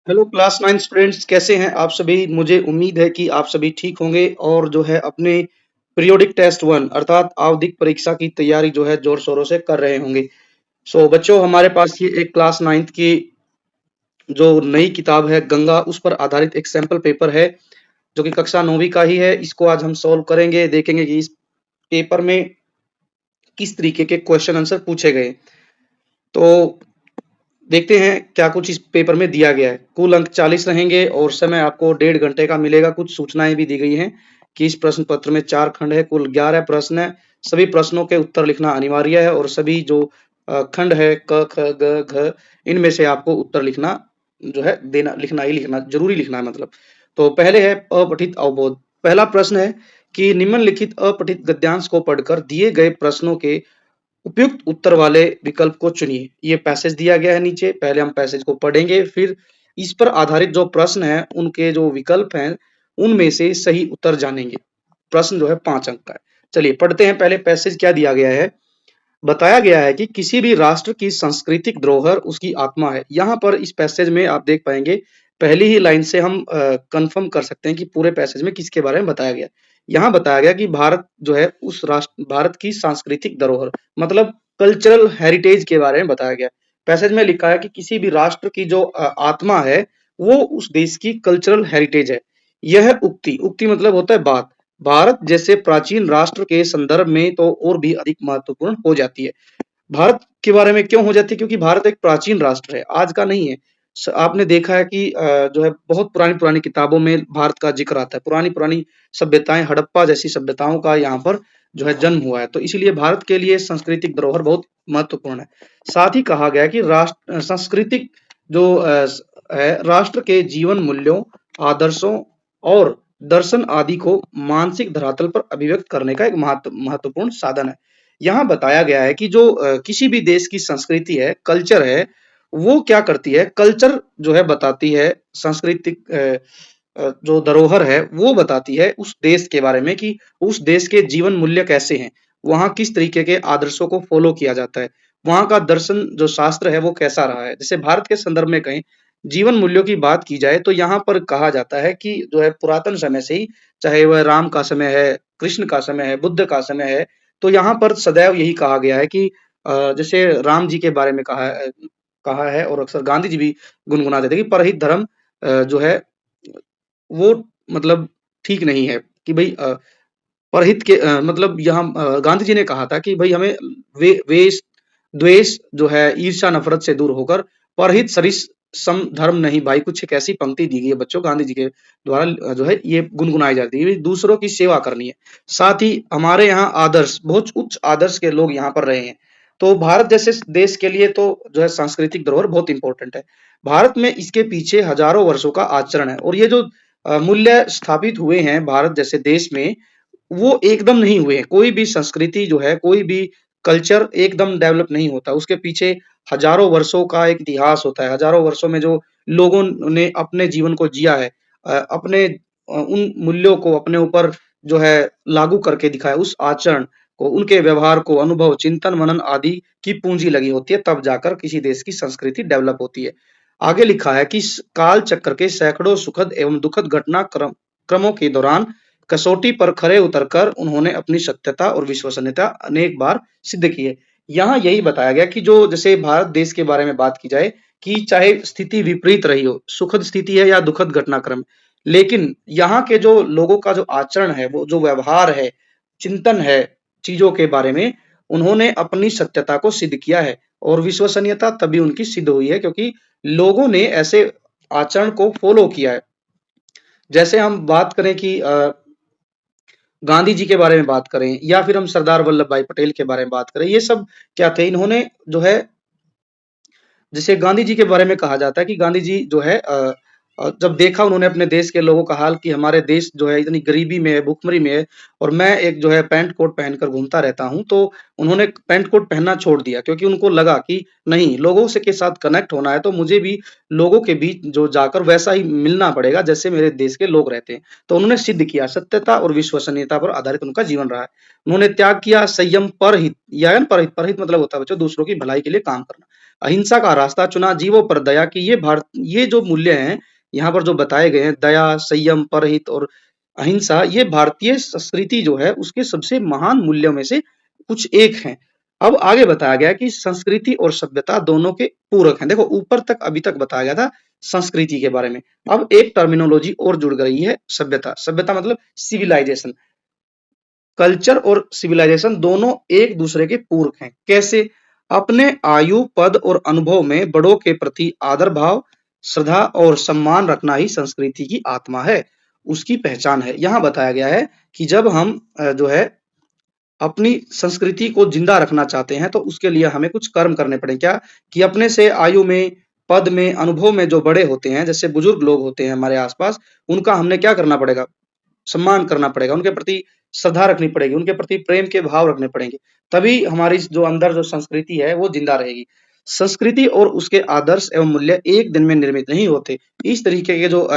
Hello class 9 students कैसे हैं आप सभी। मुझे उम्मीद है कि आप सभी ठीक होंगे और जो है अपने पीरियोडिक टेस्ट 1 अर्थात आवधिक परीक्षा की तैयारी जो है जोर शोरों से कर रहे होंगे। बच्चों, हमारे पास ये एक क्लास 9th की जो नई किताब है गंगा, उस पर आधारित एक सैंपल पेपर है जो कि कक्षा 9वीं का ही है। इसको आज हम सॉल्व करेंगे, देखेंगे कि इस पेपर में किस तरीके के क्वेश्चन आंसर पूछे गए। तो देखते हैं क्या कुछ इस पेपर में दिया गया है। कुल अंक 40 रहेंगे और समय आपको 1.5 घंटे का मिलेगा। कुछ सूचनाएं भी दी गई हैं कि इस प्रश्न पत्र में 4 खंड है, कुल 11 प्रश्न है। सभी प्रश्नों के उत्तर लिखना अनिवार्य है और सभी जो खंड है क ख ग घ, इनमें से आपको उत्तर लिखना जो है देना लिखना ही लिखना जरूरी लिखना है मतलब। तो पहले है अपठित अवबोध। पहला प्रश्न है कि निम्नलिखित अपठित गद्यांश को पढ़कर दिए गए प्रश्नों के उपयुक्त उत्तर वाले विकल्प को चुनिए। ये पैसेज दिया गया है नीचे, पहले हम पैसेज को पढ़ेंगे, फिर इस पर आधारित जो प्रश्न है उनके जो विकल्प हैं उनमें से सही उत्तर जानेंगे। प्रश्न जो है 5 अंक का है। चलिए पढ़ते हैं। पहले पैसेज क्या दिया गया है। बताया गया है कि किसी भी राष्ट्र की सांस्कृतिक धरोहर उसकी आत्मा है। यहाँ पर इस पैसेज में आप देख पाएंगे, पहली ही लाइन से हम कंफर्म कर सकते हैं कि पूरे पैसेज में किसके बारे में बताया गया। यहाँ बताया गया कि भारत जो है उस राष्ट्र भारत की सांस्कृतिक धरोहर मतलब कल्चरल हेरिटेज के बारे में बताया गया। पैसेज में लिखा है कि किसी भी राष्ट्र की जो आत्मा है वो उस देश की कल्चरल हेरिटेज है। यह उक्ति उक्ति मतलब होता है बात, भारत जैसे प्राचीन राष्ट्र के संदर्भ में तो और भी अधिक महत्वपूर्ण हो जाती है। भारत के बारे में क्यों हो जाती है? क्योंकि भारत एक प्राचीन राष्ट्र है, आज का नहीं है। आपने देखा है कि जो है बहुत पुरानी पुरानी किताबों में भारत का जिक्र आता है। पुरानी पुरानी सभ्यताएं, हड़प्पा जैसी सभ्यताओं का यहाँ पर जो है जन्म हुआ है। तो इसीलिए भारत के लिए सांस्कृतिक धरोहर बहुत महत्वपूर्ण है। साथ ही कहा गया कि राष्ट्र सांस्कृतिक जो है राष्ट्र के जीवन मूल्यों, आदर्शों और दर्शन आदि को मानसिक धरातल पर अभिव्यक्त करने का एक महत्वपूर्ण साधन है। यहाँ बताया गया है कि जो किसी भी देश की संस्कृति है, कल्चर है, वो क्या करती है, कल्चर जो है बताती है, सांस्कृतिक जो धरोहर है वो बताती है उस देश के बारे में कि उस देश के जीवन मूल्य कैसे हैं, वहाँ किस तरीके के आदर्शों को फॉलो किया जाता है, वहाँ का दर्शन जो शास्त्र है वो कैसा रहा है। जैसे भारत के संदर्भ में कहें, जीवन मूल्यों की बात की जाए तो यहाँ पर कहा जाता है कि जो है पुरातन समय से ही, चाहे वह राम का समय है, कृष्ण का समय है, बुद्ध का समय है, तो यहाँ पर सदैव यही कहा गया है कि जैसे राम जी के बारे में कहा है और अक्सर गांधी जी भी गुनगुना देते हैं कि परहित धर्म जो है वो मतलब ठीक नहीं है कि भाई परहित के मतलब यहाँ गांधी जी ने कहा था कि भाई हमें वेश द्वेष जो है ईर्ष्या नफरत से दूर होकर परहित सरिस सम धर्म नहीं भाई, कुछ एक ऐसी पंक्ति दी गई है बच्चों गांधी जी के द्वारा जो है ये गुनगुनाई जाती है, दूसरों की सेवा करनी है। साथ ही हमारे यहाँ आदर्श बहुत उच्च आदर्श के लोग यहाँ पर रहे हैं। तो भारत जैसे देश के लिए तो जो है सांस्कृतिक धरोहर बहुत इंपॉर्टेंट है। भारत में इसके पीछे हजारों वर्षों का आचरण है और ये जो मूल्य स्थापित हुए हैं भारत जैसे देश में, वो एकदम नहीं हुए हैं। कोई भी संस्कृति जो है, कोई भी कल्चर एकदम डेवलप नहीं होता। उसके पीछे हजारों वर्षों का एक इतिहास होता है। हजारों वर्षों में जो लोगों ने अपने जीवन को जिया है, अपने उन मूल्यों को अपने ऊपर जो है लागू करके दिखाया, उस आचरण को, उनके व्यवहार को, अनुभव, चिंतन, मनन आदि की पूंजी लगी होती है, तब जाकर किसी देश की संस्कृति डेवलप होती है। आगे लिखा है कि इस काल चक्र के सैकड़ों सुखद एवं दुखद घटना क्रमों के दौरान कसौटी पर खरे उतरकर उन्होंने अपनी सत्यता और विश्वसनीयता अनेक बार सिद्ध की है। यहाँ यही बताया गया कि जो जैसे भारत देश के बारे में बात की जाए कि चाहे स्थिति विपरीत रही हो, सुखद स्थिति है या दुखद घटनाक्रम, लेकिन यहाँ के जो लोगों का जो आचरण है, वो जो व्यवहार है, चिंतन है चीजों के बारे में, उन्होंने अपनी सत्यता को सिद्ध किया है और विश्वसनीयता तभी उनकी सिद्ध हुई है क्योंकि लोगों ने ऐसे आचरण को फॉलो किया है। जैसे हम बात करें कि गांधी जी के बारे में बात करें या फिर हम सरदार वल्लभ भाई पटेल के बारे में बात करें, ये सब क्या थे, इन्होंने जो है जैसे गांधी जी के बारे में कहा जाता है कि गांधी जी जो है जब देखा उन्होंने अपने देश के लोगों का हाल कि हमारे देश जो है इतनी गरीबी में है, भुखमरी में है और मैं एक जो है पैंट कोट पहनकर घूमता रहता हूँ, तो उन्होंने पैंट कोट पहनना छोड़ दिया क्योंकि उनको लगा कि नहीं, लोगों से के साथ कनेक्ट होना है तो मुझे भी लोगों के बीच जो जाकर वैसा ही मिलना पड़ेगा जैसे मेरे देश के लोग रहते हैं। तो उन्होंने सिद्ध किया, सत्यता और विश्वसनीयता पर आधारित उनका जीवन रहा है। उन्होंने त्याग किया, संयम, परहित या परहित परहित मतलब होता है बच्चों दूसरों की भलाई के लिए काम करना। अहिंसा का रास्ता चुना, जीवों पर दया की। ये जो मूल्य हैं, यहाँ पर जो बताए गए हैं, दया, संयम, परहित और अहिंसा, ये भारतीय संस्कृति जो है उसके सबसे महान मूल्यों में से कुछ एक हैं। अब आगे बताया गया कि संस्कृति और सभ्यता दोनों के पूरक हैं। देखो ऊपर तक अभी तक बताया गया था संस्कृति के बारे में। अब एक टर्मिनोलॉजी और जुड़ गई है, सभ्यता। सभ्यता मतलब सिविलाइजेशन। कल्चर और सिविलाइजेशन दोनों एक दूसरे के पूरक हैं। कैसे? अपने आयु, पद और अनुभव में बड़ों के प्रति आदर भाव, श्रद्धा और सम्मान रखना ही संस्कृति की आत्मा है, उसकी पहचान है। यहाँ बताया गया है कि जब हम जो है अपनी संस्कृति को जिंदा रखना चाहते हैं तो उसके लिए हमें कुछ कर्म करने पड़े। क्या? कि अपने से आयु में, पद में, अनुभव में जो बड़े होते हैं, जैसे बुजुर्ग लोग होते हैं हमारे आसपास, उनका हमने क्या करना पड़ेगा? सम्मान करना पड़ेगा, उनके प्रति श्रद्धा रखनी पड़ेगी, उनके प्रति प्रेम के भाव रखने पड़ेंगे। तभी हमारी जो अंदर जो संस्कृति है वो जिंदा रहेगी। संस्कृति और उसके आदर्श एवं मूल्य एक दिन में निर्मित नहीं होते। इस तरीके के जो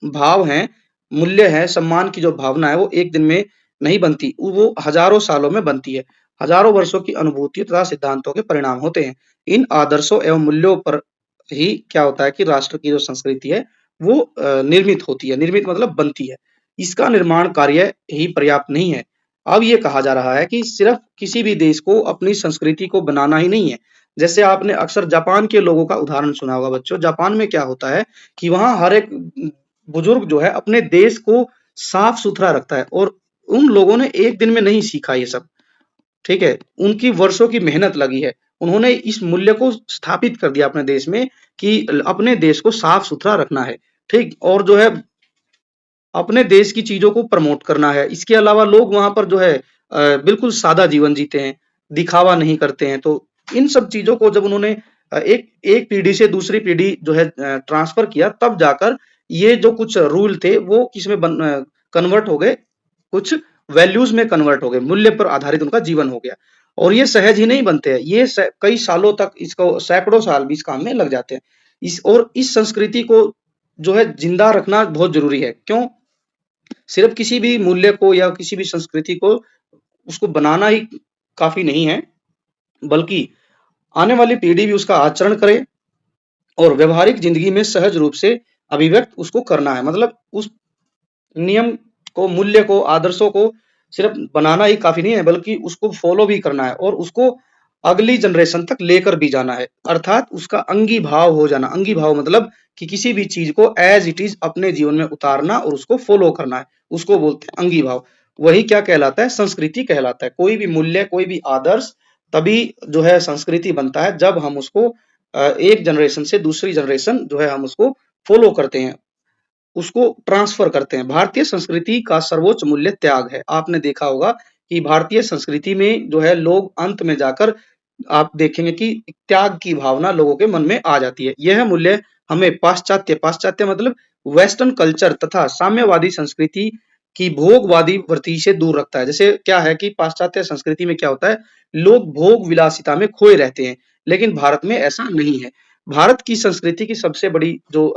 भाव हैं, मूल्य है, सम्मान की जो भावना है वो एक दिन में नहीं बनती, वो हजारों सालों में बनती है। हजारों वर्षों की अनुभूति तथा सिद्धांतों के परिणाम होते हैं। इन आदर्शों एवं मूल्यों पर ही क्या होता है कि राष्ट्र की जो संस्कृति है वो निर्मित होती है। निर्मित मतलब बनती है। इसका निर्माण कार्य ही पर्याप्त नहीं है। अब ये कहा जा रहा है कि सिर्फ किसी भी देश को अपनी संस्कृति को बनाना ही नहीं है। जैसे आपने अक्सर जापान के लोगों का उदाहरण सुना होगा बच्चों। जापान में क्या होता है कि वहाँ हर एक बुजुर्ग जो है अपने देश को साफ-सुथरा रखता है और उन लोगों ने एक दिन में नहीं सीखा ये सब, ठीक है? उनकी वर्षों की मेहनत लगी है। उन्होंने इस मूल्य को स्थापित कर दिया अपने देश में कि अपने देश को साफ-सुथरा रखना है, ठीक? और जो है अपने देश की चीज़ों को प्रमोट करना है। इसके अलावा लोग वहाँ पर जो है बिल्कुल सादा जीवन जीते हैं, दिखावा नहीं करते हैं। तो इन सब चीज़ों को जब उन्होंने एक एक पीढ़ी से दूसरी पीढ़ी जो है ट्रांसफ़र किया, तब जाकर ये जो कुछ रूल थे वो किसमें कन्वर्ट हो गए, कुछ वैल्यूज़ में कन्वर्ट हो गए, मूल्य पर आधारित उनका जीवन हो गया। और ये सहज ही नहीं बनते हैं, ये कई सालों तक, इसको सैकड़ों साल भी इस काम में लग जाते हैं। इस संस्कृति को जो है जिंदा रखना बहुत ज़रूरी है। क्यों? सिर्फ किसी भी मूल्य को या किसी भी संस्कृति को उसको बनाना ही काफ़ी नहीं है, बल्कि आने वाली पीढ़ी भी उसका आचरण करे और व्यावहारिक ज़िंदगी में सहज रूप से अभिव्यक्त उसको करना है। मतलब उस नियम को, मूल्य को, आदर्शों को सिर्फ बनाना ही काफ़ी नहीं है, बल्कि उसको फ़ॉलो भी करना है और उसको अगली जनरेशन तक लेकर भी जाना है। अर्थात उसका अंगी भाव हो जाना। अंगी भाव मतलब कि किसी भी चीज़ को एज़ इट इज़ अपने जीवन में उतारना और उसको फ़ॉलो करना है। उसको बोलते हैं अंगी भाव। वही क्या कहलाता है? संस्कृति कहलाता है। कोई भी मूल्य, कोई भी आदर्श तभी जो है संस्कृति बनता है जब हम उसको एक जनरेशन से दूसरी जनरेशन जो है हम उसको फ़ॉलो करते हैं। उसको ट्रांसफर करते हैं। भारतीय संस्कृति का सर्वोच्च मूल्य त्याग है। आपने देखा होगा कि भारतीय संस्कृति में जो है लोग अंत में जाकर आप देखेंगे कि त्याग की भावना लोगों के मन में आ जाती है। यह मूल्य हमें पाश्चात्य मतलब वेस्टर्न कल्चर तथा साम्यवादी संस्कृति की भोगवादी वृत्ति से दूर रखता है। जैसे क्या है कि पाश्चात्य संस्कृति में क्या होता है, लोग भोग विलासिता में खोए रहते हैं, लेकिन भारत में ऐसा नहीं है। भारत की संस्कृति की सबसे बड़ी जो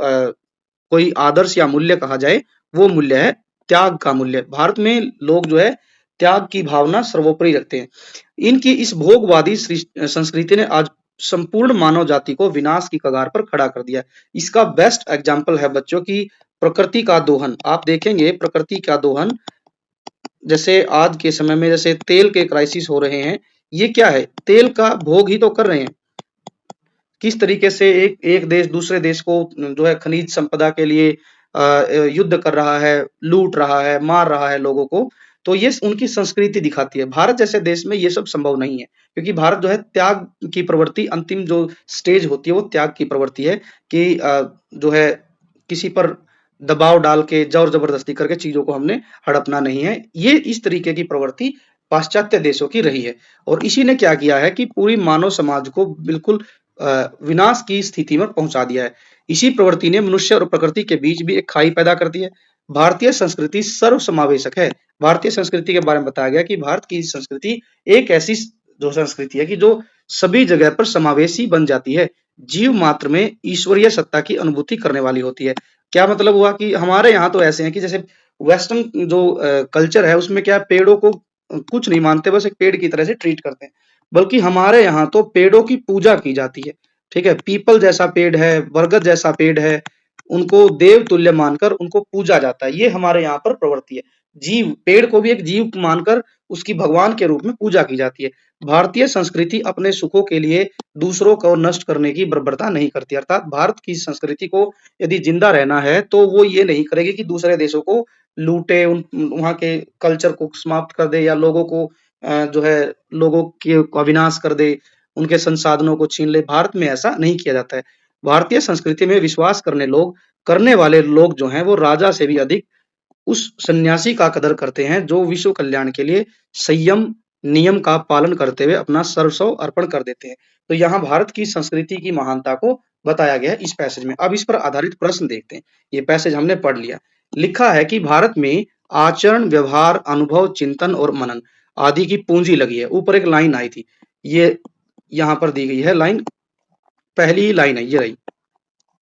कोई आदर्श या मूल्य कहा जाए, वो मूल्य है त्याग का मूल्य। भारत में लोग जो है त्याग की भावना सर्वोपरि रखते हैं। इनकी इस भोगवादी संस्कृति ने आज संपूर्ण मानव जाति को विनाश की कगार पर खड़ा कर दिया। इसका बेस्ट एग्जाम्पल है बच्चों की प्रकृति का दोहन। आप देखेंगे प्रकृति का दोहन, जैसे आज के समय में जैसे तेल के क्राइसिस हो रहे हैं, ये क्या है? तेल का भोग ही तो कर रहे हैं। किस तरीके से एक एक देश दूसरे देश को जो है खनिज संपदा के लिए युद्ध कर रहा है, लूट रहा है, मार रहा है लोगों को, तो ये उनकी संस्कृति दिखाती है। भारत जैसे देश में ये सब संभव नहीं है, क्योंकि भारत जो है त्याग की प्रवृत्ति, अंतिम जो स्टेज होती है वो त्याग की प्रवृत्ति है कि जो है किसी पर दबाव डाल के जोर जबरदस्ती करके चीजों को हमने हड़पना नहीं है। ये इस तरीके की प्रवृत्ति पाश्चात्य देशों की रही है और इसी ने क्या किया है कि पूरी मानव समाज को बिल्कुल विनाश की स्थिति में पहुंचा दिया है। इसी प्रवृत्ति ने मनुष्य और प्रकृति के बीच भी एक खाई पैदा कर दी है। भारतीय संस्कृति सर्वसमावेशक है। भारतीय संस्कृति के बारे में बताया गया कि भारत की संस्कृति एक ऐसी जो संस्कृति है कि जो सभी जगह पर समावेशी बन जाती है। जीव मात्र में ईश्वरीय सत्ता की अनुभूति करने वाली होती है। क्या मतलब हुआ कि हमारे यहाँ तो ऐसे हैं कि जैसे वेस्टर्न जो कल्चर है उसमें क्या है, पेड़ों को कुछ नहीं मानते, बस एक पेड़ की तरह से ट्रीट करते हैं। बल्कि हमारे यहाँ तो पेड़ों की पूजा की जाती है, ठीक है, पीपल जैसा पेड़ है, बरगद जैसा पेड़ है, उनको देव तुल्य मानकर उनको पूजा जाता है। ये हमारे यहाँ पर प्रवृत्ति है। जीव, पेड़ को भी एक जीव मानकर उसकी भगवान के रूप में पूजा की जाती है। भारतीय संस्कृति अपने सुखों के लिए दूसरों को नष्ट करने की बर्बरता नहीं करती। अर्थात भारत की संस्कृति को यदि जिंदा रहना है तो वो ये नहीं करेगी कि दूसरे देशों को लूटे, वहां के कल्चर को समाप्त कर दे या लोगों को जो है लोगों के अविनाश कर दे, उनके संसाधनों को छीन ले। भारत में ऐसा नहीं किया जाता है। भारतीय संस्कृति में विश्वास करने वाले लोग जो हैं वो राजा से भी अधिक उस सन्यासी का कदर करते हैं जो विश्व कल्याण के लिए संयम नियम का पालन करते हुए अपना सर्वस्व अर्पण कर देते हैं। तो यहाँ भारत की संस्कृति की महानता को बताया गया है इस पैसेज में। अब इस पर आधारित प्रश्न देखते हैं। ये पैसेज हमने पढ़ लिया। लिखा है कि भारत में आचरण, व्यवहार, अनुभव, चिंतन और मनन आदि की पूंजी लगी है। ऊपर एक लाइन आई थी, ये यहाँ पर दी गई है लाइन, पहली लाइन है, ये रही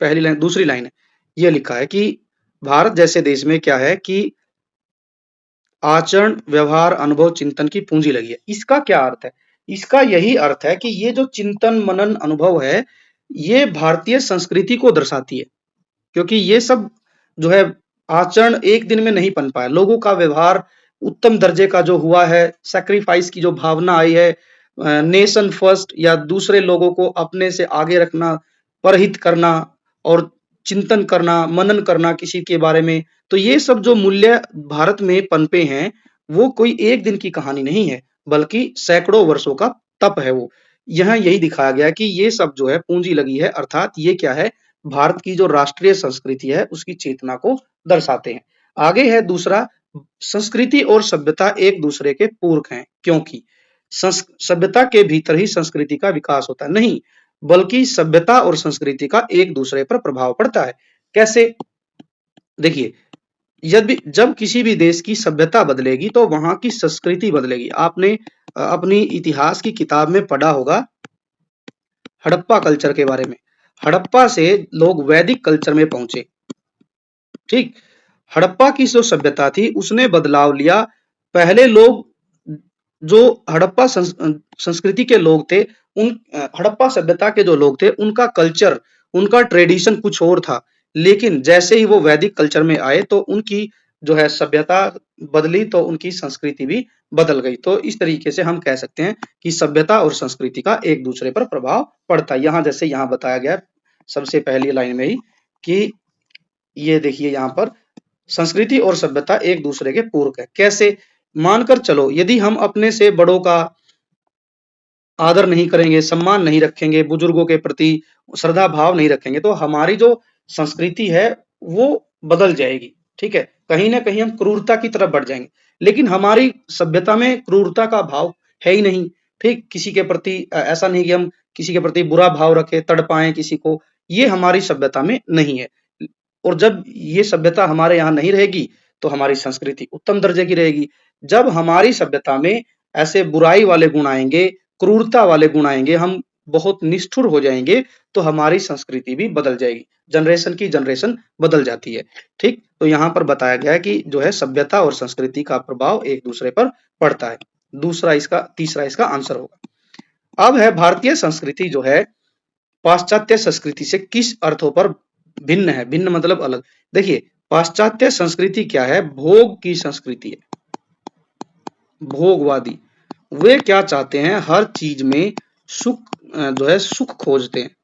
पहली लाइन। दूसरी लाइन है, ये लिखा है कि भारत जैसे देश में क्या है कि आचरण, व्यवहार, अनुभव, चिंतन की पूंजी लगी है। इसका क्या अर्थ है? इसका यही अर्थ है कि ये जो चिंतन, मनन, अनुभव है, ये भारतीय संस्कृति को दर्शाती है। क्योंकि ये सब जो है आचरण एक दिन में नहीं बन पाया। लोगों का व्यवहार उत्तम दर्जे का जो हुआ है, सैक्रिफाइस की जो भावना आई है, नेशन फर्स्ट या दूसरे लोगों को अपने से आगे रखना, परहित करना और चिंतन करना, मनन करना किसी के बारे में, तो ये सब जो मूल्य भारत में पनपे हैं, वो कोई एक दिन की कहानी नहीं है, बल्कि सैकड़ों वर्षों का तप है वो। यहाँ यही दिखाया गया है कि ये सब जो है पूंजी लगी है, अर्थात ये क्या है, भारत की जो राष्ट्रीय संस्कृति है उसकी चेतना को दर्शाते हैं। आगे है दूसरा, संस्कृति और सभ्यता एक दूसरे के पूरक हैं, क्योंकि सभ्यता के भीतर ही संस्कृति का विकास होता है, नहीं बल्कि सभ्यता और संस्कृति का एक दूसरे पर प्रभाव पड़ता है। कैसे? देखिए, यदि जब किसी भी देश की सभ्यता बदलेगी तो वहां की संस्कृति बदलेगी। आपने अपनी इतिहास की किताब में पढ़ा होगा हड़प्पा कल्चर के बारे में। हड़प्पा से लोग वैदिक कल्चर में पहुंचे। ठीक, हड़प्पा की जो सभ्यता थी उसने बदलाव लिया। पहले लोग जो हड़प्पा संस्कृति के लोग थे, उन हड़प्पा सभ्यता के जो लोग थे उनका कल्चर, उनका ट्रेडिशन कुछ और था। लेकिन जैसे ही वो वैदिक कल्चर में आए तो उनकी जो है सभ्यता बदली, तो उनकी संस्कृति भी बदल गई। तो इस तरीके से हम कह सकते हैं कि सभ्यता और संस्कृति का एक दूसरे पर प्रभाव पड़ता है। यहाँ जैसे यहाँ बताया गया सबसे पहली लाइन में ही कि ये देखिए यहाँ पर संस्कृति और सभ्यता एक दूसरे के पूरक है। कैसे? मानकर चलो यदि हम अपने से बड़ों का आदर नहीं करेंगे, सम्मान नहीं रखेंगे, बुजुर्गों के प्रति श्रद्धा भाव नहीं रखेंगे, तो हमारी जो संस्कृति है वो बदल जाएगी। ठीक है, कहीं ना कहीं हम क्रूरता की तरफ बढ़ जाएंगे। लेकिन हमारी सभ्यता में क्रूरता का भाव है ही नहीं। ठीक, किसी के प्रति ऐसा नहीं कि हम किसी के प्रति बुरा भाव रखें, तड़पाएं किसी को, ये हमारी सभ्यता में नहीं है। और जब ये सभ्यता हमारे यहाँ नहीं रहेगी तो हमारी संस्कृति उत्तम दर्जे की रहेगी। जब हमारी सभ्यता में ऐसे बुराई वाले गुण आएंगे, क्रूरता वाले गुण आएंगे, हम बहुत निष्ठुर हो जाएंगे, तो हमारी संस्कृति भी बदल जाएगी। जनरेशन की जनरेशन बदल जाती है। ठीक, तो यहाँ पर बताया गया है कि जो है सभ्यता और संस्कृति का प्रभाव एक दूसरे पर पड़ता है। तीसरा इसका आंसर होगा। अब है भारतीय संस्कृति जो है पाश्चात्य संस्कृति से किस अर्थों पर भिन्न है? भिन्न मतलब अलग। देखिए, पाश्चात्य संस्कृति क्या है? भोग की संस्कृति है, भोगवादी। वे क्या चाहते हैं? हर चीज में सुख खोजते हैं।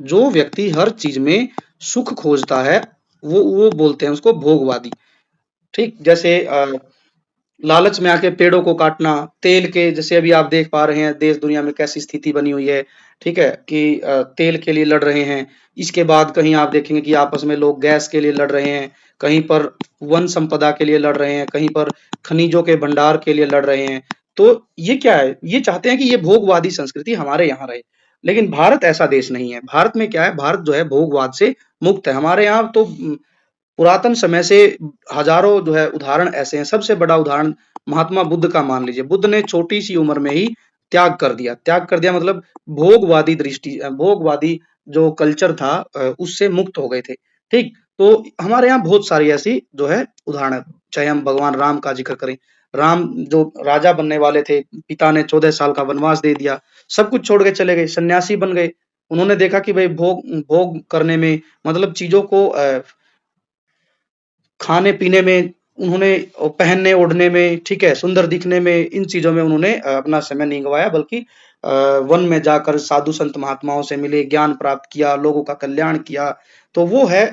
जो व्यक्ति हर चीज में सुख खोजता है वो बोलते हैं उसको भोगवादी। ठीक, जैसे लालच में आके पेड़ों को काटना, तेल के, जैसे अभी आप देख पा रहे हैं देश दुनिया में कैसी स्थिति बनी हुई है। ठीक है, कि तेल के लिए लड़ रहे हैं। इसके बाद कहीं आप देखेंगे कि आपस में लोग गैस के लिए लड़ रहे हैं, कहीं पर वन संपदा के लिए लड़ रहे हैं, कहीं पर खनिजों के भंडार के लिए लड़ रहे हैं। तो ये क्या है? ये चाहते हैं कि ये भोगवादी संस्कृति हमारे यहाँ रहे। लेकिन भारत ऐसा देश नहीं है। भारत में क्या है? भारत जो है भोगवाद से मुक्त है। हमारे यहाँ तो पुरातन समय से हजारों जो है उदाहरण ऐसे हैं। सबसे बड़ा उदाहरण महात्मा बुद्ध का मान लीजिए। बुद्ध ने छोटी सी उम्र में ही त्याग कर दिया। त्याग कर दिया मतलब भोगवादी जो कल्चर था उससे मुक्त हो गए थे। ठीक, तो हमारे यहाँ बहुत सारी ऐसी जो है उदाहरण है। चाहे हम भगवान राम का जिक्र करें, राम जो राजा बनने वाले थे, पिता ने 14 साल का वनवास दे दिया, सब कुछ छोड़ के चले गए, सन्यासी बन गए। उन्होंने देखा कि भाई भोग भोग करने में मतलब चीज़ों को खाने-पीने में उन्होंने पहनने ओढ़ने में, ठीक है, सुंदर दिखने में, इन चीज़ों में उन्होंने अपना समय नहीं गँवाया बल्कि वन में जाकर साधु संत महात्माओं से मिले, ज्ञान प्राप्त किया, लोगों का कल्याण किया। तो वो है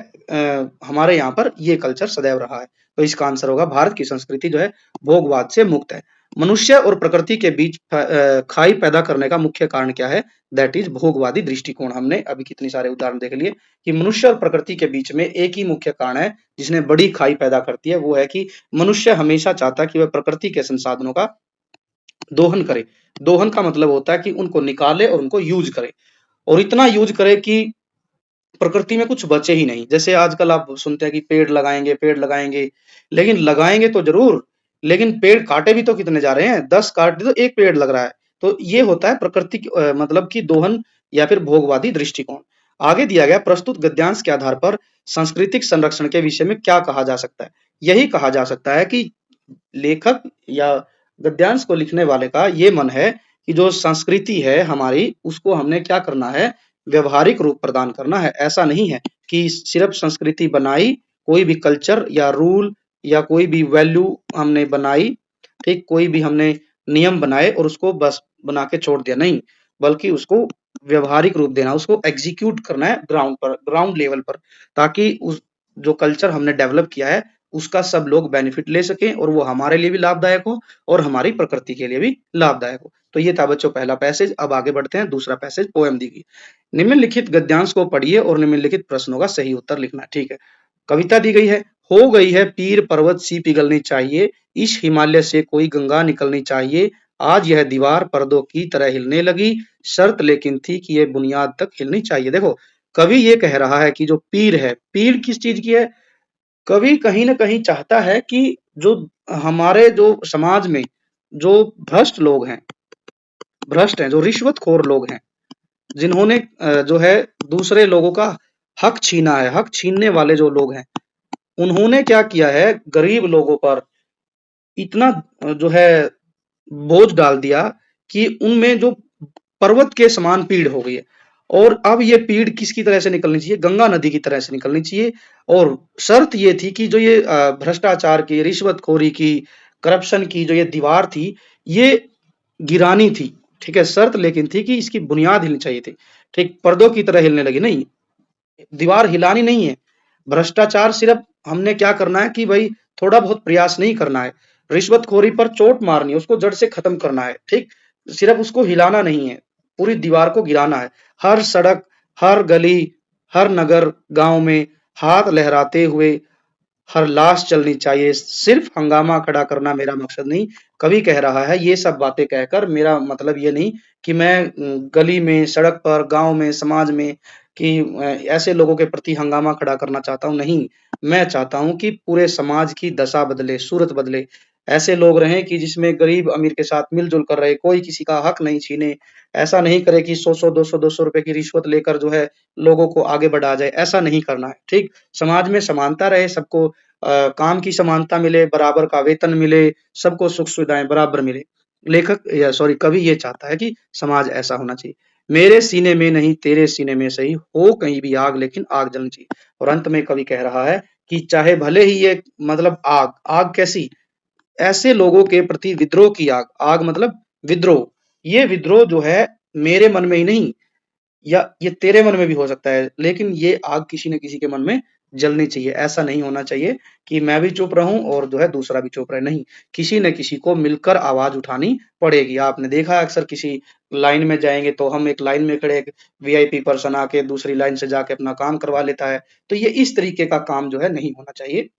हमारे यहाँ पर ये कल्चर सदैव रहा है। तो इसका आंसर होगा भारत की संस्कृति जो है भोगवाद से मुक्त है। मनुष्य और प्रकृति के बीच खाई पैदा करने का मुख्य कारण क्या है? दैट इज़ भोगवादी दृष्टिकोण। हमने अभी कितने सारे उदाहरण देख लिए कि मनुष्य और प्रकृति के बीच में एक ही मुख्य कारण है जिसने बड़ी खाई पैदा करती है, वो है कि मनुष्य हमेशा चाहता है कि वह प्रकृति के संसाधनों का दोहन करे। दोहन का मतलब होता है कि उनको निकाले और उनको यूज करे और इतना यूज करे कि प्रकृति में कुछ बचे ही नहीं। जैसे आजकल आप सुनते हैं कि पेड़ लगाएंगे, लेकिन लगाएंगे तो जरूर, लेकिन पेड़ काटे भी तो कितने जा रहे हैं, 10 काट दिए तो एक पेड़ लग रहा है। तो ये होता है प्रकृति मतलब की दोहन या फिर भोगवादी दृष्टिकोण। आगे दिया गया प्रस्तुत गद्यांश के आधार पर सांस्कृतिक संरक्षण के विषय में क्या कहा जा सकता है? यही कहा जा सकता है कि लेखक या गद्यांश को लिखने वाले का ये मन है कि जो संस्कृति है हमारी, उसको हमने क्या करना है, व्यवहारिक रूप प्रदान करना है। ऐसा नहीं है कि सिर्फ संस्कृति बनाई, कोई भी कल्चर या रूल या कोई भी वैल्यू हमने बनाई, ठीक, कोई भी हमने नियम बनाए और उसको बस बना के छोड़ दिया, नहीं, बल्कि उसको व्यवहारिक रूप देना, उसको एग्जीक्यूट करना है ग्राउंड पर, ग्राउंड लेवल पर, ताकि उस जो कल्चर हमने डेवलप किया है उसका सब लोग बेनिफिट ले सकें और वो हमारे लिए भी लाभदायक हो और हमारी प्रकृति के लिए भी लाभदायक हो। तो ये था बच्चों पहला पैसेज। अब आगे बढ़ते हैं, दूसरा पैसेज पोएम दी गई। निम्नलिखित गद्यांश को पढ़िए और निम्नलिखित प्रश्नों का सही उत्तर लिखना है, ठीक है। कविता दी गई है, हो गई है पीर पर्वत सी पिघलनी चाहिए, इस हिमालय से कोई गंगा निकलनी चाहिए, आज यह दीवार पर्दों की तरह हिलने लगी, शर्त लेकिन थी कि ये बुनियाद तक हिलनी चाहिए। देखो, कवि ये कह रहा है कि जो पीर है, पीर किस चीज की है? कवि कहीं न कहीं चाहता है कि जो हमारे जो समाज में जो भ्रष्ट हैं, जो रिश्वतखोर लोग हैं, जिन्होंने जो है दूसरे लोगों का हक छीना है, हक छीनने वाले जो लोग हैं, उन्होंने क्या किया है, गरीब लोगों पर इतना जो है बोझ डाल दिया कि उनमें जो पर्वत के समान पीड़ हो गई है। और अब ये पीड़ किसकी तरह से निकलनी चाहिए? गंगा नदी की तरह से निकलनी चाहिए। और शर्त ये थी कि जो ये भ्रष्टाचार की, रिश्वतखोरी की, करप्शन की जो ये दीवार थी, ये गिरानी थी, ठीक है। शर्त लेकिन थी कि इसकी बुनियाद हिलनी चाहिए थी, ठीक, पर्दों की तरह हिलने लगी नहीं, दीवार हिलानी नहीं है। भ्रष्टाचार सिर्फ हमने क्या करना है कि भाई थोड़ा बहुत प्रयास नहीं करना है, रिश्वतखोरी पर चोट मारनी है, उसको जड़ से खत्म करना है, ठीक, सिर्फ उसको हिलाना नहीं है, पूरी दीवार को गिराना है। हर सड़क, हर गली, हर नगर गांव में हाथ लहराते हुए हर लाश चलनी चाहिए। सिर्फ हंगामा खड़ा करना मेरा मकसद नहीं। कवि कह रहा है ये सब बातें कहकर मेरा मतलब ये नहीं कि मैं गली में, सड़क पर, गांव में, समाज में कि ऐसे लोगों के प्रति हंगामा खड़ा करना चाहता हूँ, नहीं। मैं चाहता हूँ कि पूरे समाज की दशा बदले, सूरत बदले। ऐसे लोग रहें कि जिसमें गरीब अमीर के साथ मिलजुल कर रहे, कोई किसी का हक नहीं छीने। ऐसा नहीं करे कि 100-100, 200-200 रुपए की रिश्वत लेकर जो है लोगों को आगे बढ़ा जाए, ऐसा नहीं करना है, ठीक। समाज में समानता रहे, सबको काम की समानता मिले, बराबर का वेतन मिले, सबको सुख सुविधाएं बराबर मिले। लेखक या सॉरी कवि ये चाहता है कि समाज ऐसा होना चाहिए। मेरे सीने में नहीं तेरे सीने में सही, हो कहीं भी आग लेकिन आग जलनी चाहिए। और अंत में कवि कह रहा है कि चाहे भले ही ये मतलब आग, आग कैसी, ऐसे लोगों के प्रति विद्रोह की आग, आग मतलब विद्रोह, ये विद्रोह जो है मेरे मन में ही नहीं, या ये तेरे मन में भी हो सकता है, लेकिन ये आग किसी न किसी के मन में जलनी चाहिए। ऐसा नहीं होना चाहिए कि मैं भी चुप रहूं और जो है दूसरा भी चुप रहे, नहीं, किसी न किसी को मिलकर आवाज उठानी पड़ेगी। आपने देखा है अक्सर किसी लाइन में जाएंगे तो हम एक लाइन में खड़े, एक वीआईपी पर्सन आके दूसरी लाइन से जाके अपना काम करवा लेता है। तो ये इस तरीके का काम जो है नहीं होना चाहिए।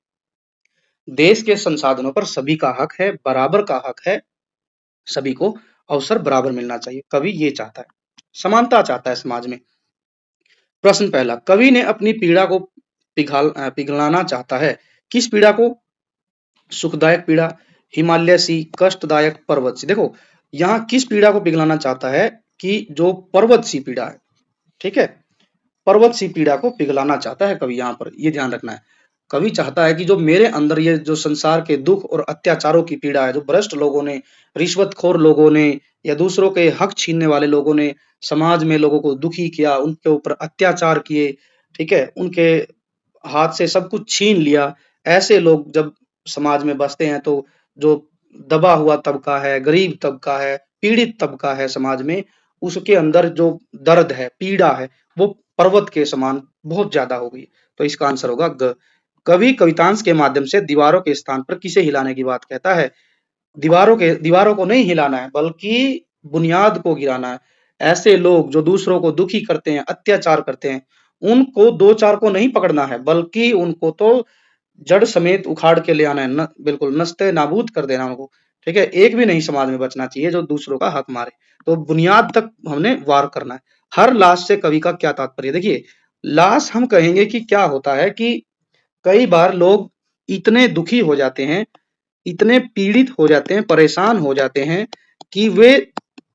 देश के संसाधनों पर सभी का हक है, बराबर का हक है, सभी को अवसर बराबर मिलना चाहिए। कवि ये चाहता है, समानता चाहता है समाज में। प्रश्न पहला, कवि ने अपनी पीड़ा को पिघलाना चाहता है। किस पीड़ा को? सुखदायक पीड़ा, हिमालय सी, कष्टदायक पर्वत सी। देखो, यहाँ किस पीड़ा को पिघलाना चाहता है कि जो पर्वत सी पीड़ा है, ठीक है, पर्वत सी पीड़ा को पिघलाना चाहता है कवि, यहाँ पर ये ध्यान रखना है। कवि चाहता है कि जो मेरे अंदर ये जो संसार के दुख और अत्याचारों की पीड़ा है, जो भ्रष्ट लोगों ने, रिश्वतखोर लोगों ने या दूसरों के हक छीनने वाले लोगों ने समाज में लोगों को दुखी किया, उनके ऊपर अत्याचार किए, ठीक है? उनके हाथ से सब कुछ छीन लिया। ऐसे लोग जब समाज में बसते हैं तो जो दबा हुआ तबका है, गरीब तबका है, पीड़ित तबका है समाज में, उसके अंदर जो दर्द है, पीड़ा है, वो पर्वत के समान बहुत ज़्यादा हो गई। तो इसका आंसर होगा ग। कवि कवितांश के माध्यम से दीवारों के स्थान पर किसे हिलाने की बात कहता है? दीवारों को नहीं हिलाना है, बल्कि बुनियाद को गिराना है। ऐसे लोग जो दूसरों को दुखी करते हैं, अत्याचार करते हैं, उनको 2-4 को नहीं पकड़ना है, बल्कि उनको तो जड़ समेत उखाड़ के ले आना है, न बिल्कुल नस्ते-नाबूद कर देना उनको, ठीक है? एक भी नहीं समाज में बचना चाहिए जो दूसरों का हक मारे। तो बुनियाद तक हमने वार करना है। हर लाश से कवि का क्या तात्पर्य? देखिए, लाश हम कहेंगे कि क्या होता है कि कई बार लोग इतने दुखी हो जाते हैं, इतने पीड़ित हो जाते हैं, परेशान हो जाते हैं कि वे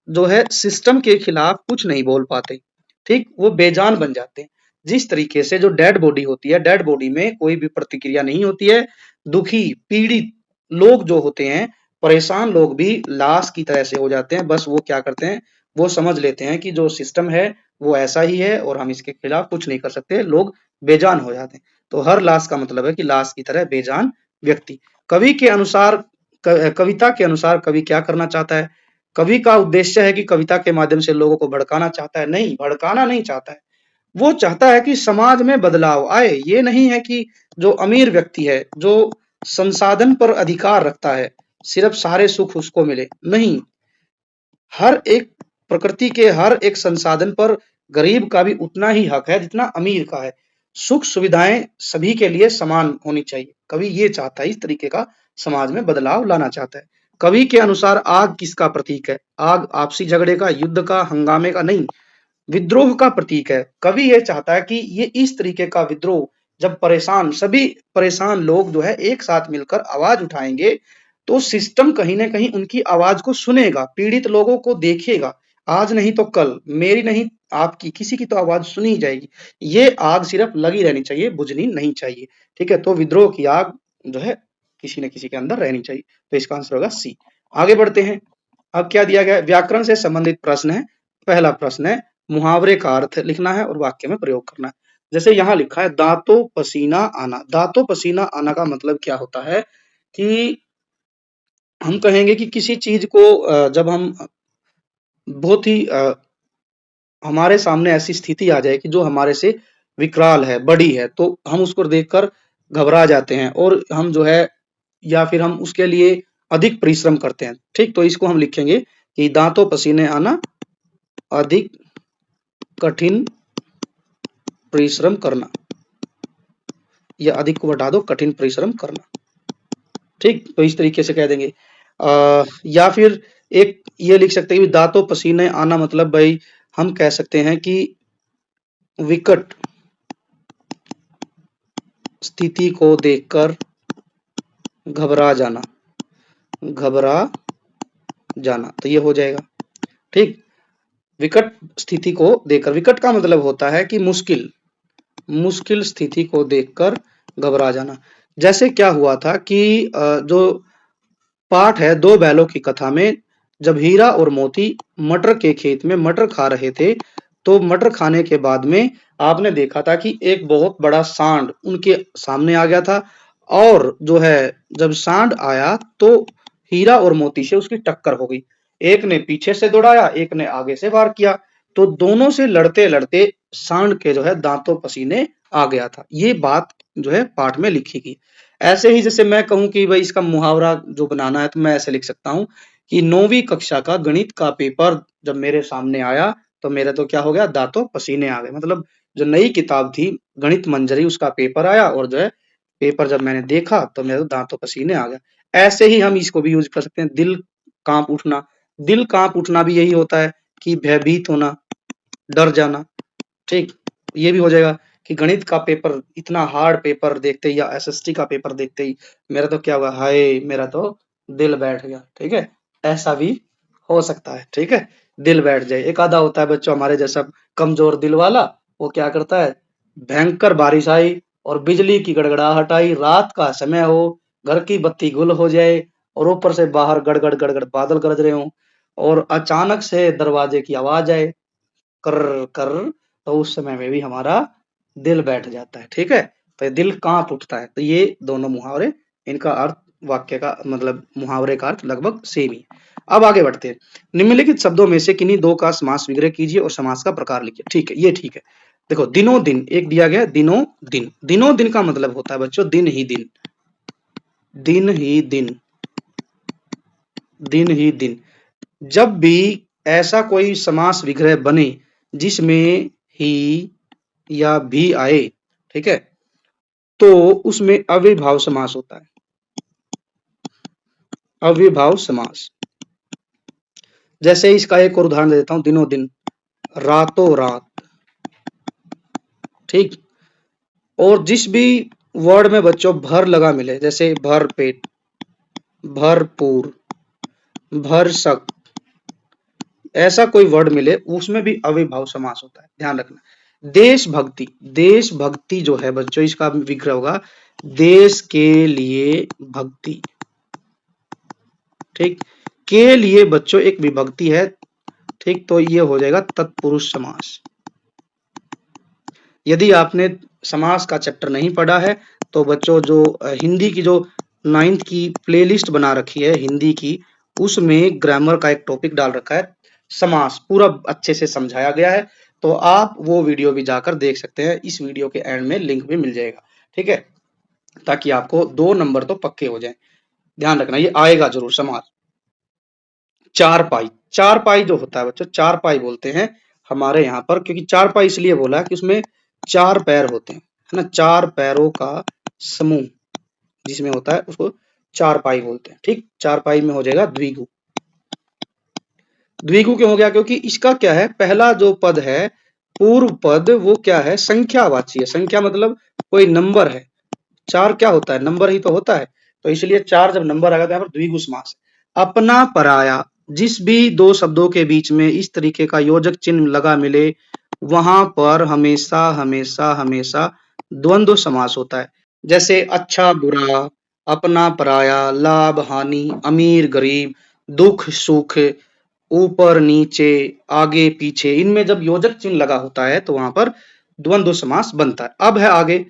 जो है सिस्टम के खिलाफ कुछ नहीं बोल पाते, ठीक? वो बेजान बन जाते हैं। जिस तरीके से जो डेड बॉडी होती है, डेड बॉडी में कोई भी प्रतिक्रिया नहीं होती है। दुखी, पीड़ित लोग जो होते हैं, परेशान लोग भी लाश की तरह से हो जाते हैं। बस वो क्या करते हैं, वो समझ लेते हैं कि जो सिस्टम है, वो ऐसा ही है और हम इसके खिलाफ कुछ नहीं कर सकते। लोग बेजान हो जाते हैं। तो हर लाश का मतलब है कि लाश की तरह बेजान व्यक्ति। कवि के अनुसार कविता के अनुसार कवि क्या करना चाहता है? कवि का उद्देश्य है कि कविता के माध्यम से लोगों को भड़काना चाहता है? नहीं, भड़काना नहीं चाहता है। वो चाहता है कि समाज में बदलाव आए। ये नहीं है कि जो अमीर व्यक्ति है, जो संसाधन पर अधिकार रखता है, सिर्फ सारे सुख उसको मिले। नहीं, हर एक प्रकृति के हर एक संसाधन पर गरीब का भी उतना ही हक है जितना अमीर का है। सुख सुविधाएं सभी के लिए समान होनी चाहिए। कवि ये चाहता है, इस तरीके का समाज में बदलाव लाना चाहता है। कवि के अनुसार आग किसका प्रतीक है? आग आपसी झगड़े का, युद्ध का, हंगामे का नहीं, विद्रोह का प्रतीक है। कवि ये चाहता है कि ये इस तरीके का विद्रोह, जब सभी परेशान लोग जो है एक साथ मिलकर आवाज उठाएंगे, तो सिस्टम कहीं न कहीं उनकी आवाज को सुनेगा, पीड़ित लोगों को देखेगा। आज नहीं तो कल, मेरी नहीं आपकी, किसी की तो आवाज सुनी जाएगी। ये आग सिर्फ लगी रहनी चाहिए, बुझनी नहीं चाहिए। ठीक है? तो विद्रोह की आग जो है किसी न किसी के अंदर रहनी चाहिए। तो इसका आंसर होगा सी। आगे बढ़ते हैं। अब क्या दिया गया है? व्याकरण से संबंधित प्रश्न है। पहला प्रश्न है, मुहावरे का अर्थ लिखना है और वाक्य में प्रयोग करना है। जैसे यहाँ लिखा है दांतों पसीना आना। दांतों पसीना आना का मतलब क्या होता है कि हम कहेंगे कि किसी चीज को जब हम बहुत ही हमारे सामने ऐसी स्थिति आ जाए कि जो हमारे से विकराल है, बड़ी है, तो हम उसको देखकर घबरा जाते हैं और हम जो है या फिर हम उसके लिए अधिक परिश्रम करते हैं। ठीक? तो इसको हम लिखेंगे कि दांतों पसीने आना, अधिक कठिन परिश्रम करना, या अधिक को हटा दो, कठिन परिश्रम करना। ठीक? तो इस तरीके से कह देंगे। या फिर एक ये लिख सकते हैं कि दांतों पसीने आना मतलब भाई हम कह सकते हैं कि विकट स्थिति को देखकर घबरा जाना, घबरा जाना। तो ये हो जाएगा। ठीक? विकट स्थिति को देखकर, विकट का मतलब होता है कि मुश्किल, मुश्किल स्थिति को देखकर घबरा जाना। जैसे क्या हुआ था कि जो पाठ है दो बैलों की कथा में, जब हीरा और मोती मटर के खेत में मटर खा रहे थे, तो मटर खाने के बाद में आपने देखा था कि एक बहुत बड़ा सांड उनके सामने आ गया था और जो है जब सांड आया तो हीरा और मोती से उसकी टक्कर हो गई। एक ने पीछे से दौड़ाया, एक ने आगे से वार किया, तो दोनों से लड़ते लड़ते सांड के जो है दांतों पसीने आ गया था। ये बात जो है पाठ में लिखी गई। ऐसे ही जैसे मैं कहूँ कि भाई इसका मुहावरा जो बनाना है तो मैं ऐसे लिख सकता हूँ कि 9वीं कक्षा का गणित का पेपर जब मेरे सामने आया तो मेरे तो क्या हो गया, दांतों पसीने आ गए। मतलब जो नई किताब थी गणित मंजरी, उसका पेपर आया और जो है पेपर जब मैंने देखा तो मेरे तो दांतों पसीने आ गए। ऐसे ही हम इसको भी यूज कर सकते हैं, दिल कांप उठना। दिल कांप उठना भी यही होता है कि भयभीत होना, डर जाना। ठीक? ये भी हो जाएगा कि गणित का पेपर, इतना हार्ड पेपर देखते ही या एसएसटी का पेपर देखते ही मेरा तो क्या हुआ, हाय मेरा तो दिल बैठ गया। ठीक है? ऐसा भी हो सकता है। ठीक है? दिल बैठ जाए। एक आधा होता है बच्चों हमारे जैसा कमजोर दिल वाला, वो क्या करता है, भयंकर बारिश आई और बिजली की गड़गड़ाहट आई, रात का समय हो, घर की बत्ती गुल हो जाए और ऊपर से बाहर गड़गड़ गड़गड़ बादल गरज रहे हों और अचानक से दरवाजे की आवाज आए, कर कर, तो उस समय में भी हमारा दिल बैठ जाता है। ठीक है, तो दिल कांप उठता है। तो ये दोनों मुहावरे, इनका अर्थ, वाक्य का मतलब मुहावरे का अर्थ लगभग सेम ही है। अब आगे बढ़ते हैं। निम्नलिखित शब्दों में से किन्हीं दो का समास विग्रह कीजिए और समास का प्रकार लिखिए। ठीक है, ये ठीक है। देखो, दिनों दिन एक दिया गया है, दिनों दिन। दिनों दिन का मतलब होता है बच्चों दिन ही दिन, दिन ही दिन, दिन ही दिन। जब भी ऐसा कोई समास विग्रह बने जिसमें ही या भी आए, ठीक है, तो उसमें अव्ययभाव समास होता है। अव्ययभाव समास। जैसे इसका एक और उदाहरण दे देता हूं, दिनों दिन, रातों रात। ठीक। और जिस भी वर्ड में बच्चों भर लगा मिले, जैसे भर पेट, भरपूर, भरसक, ऐसा कोई वर्ड मिले उसमें भी अव्ययभाव समास होता है, ध्यान रखना। देशभक्ति, देशभक्ति जो है बच्चों, इसका विग्रह होगा देश के लिए भक्ति। ठीक। के लिए बच्चों एक विभक्ति है, ठीक, तो ये हो जाएगा तत्पुरुष समास। यदि आपने समास का चैप्टर नहीं पढ़ा है तो बच्चों जो हिंदी की जो 9th की प्लेलिस्ट बना रखी है हिंदी की, उसमें ग्रामर का एक टॉपिक डाल रखा है, समास पूरा अच्छे से समझाया गया है, तो आप वो वीडियो भी जाकर देख सकते हैं। इस वीडियो के एंड में लिंक भी मिल जाएगा। ठीक है, ताकि आपको 2 नंबर तो पक्के हो जाएं। ध्यान रखना, ये आएगा जरूर समास। चारपाई, चारपाई जो होता है बच्चों, चारपाई बोलते हैं हमारे यहाँ पर, क्योंकि चारपाई इसलिए बोला कि उसमें 4 पैर होते हैं, है ना, 4 पैरों का समूह जिसमें होता है उसको चारपाई बोलते हैं। ठीक, चारपाई में हो जाएगा द्विगु। द्विगु क्यों हो गया? क्योंकि इसका क्या है, पहला जो पद है, पूर्व पद, वो क्या है, संख्यावाची है। संख्या मतलब कोई नंबर है। 4 क्या होता है, नंबर ही तो होता है, तो इसलिए 4 जब नंबर आएगा तो यहाँ पर द्विगु समास। अपना पराया, जिस भी दो शब्दों के बीच में इस तरीके का योजक चिन्ह लगा मिले, वहां पर हमेशा हमेशा हमेशा द्वंद्व समास होता है। जैसे अच्छा बुरा, अपना पराया, लाभ हानि, अमीर गरीब, दुख सुख, ऊपर नीचे, आगे पीछे, इनमें जब योजक चिन्ह लगा होता है तो वहां पर द्वंद्व समास बनता है। अब है आगे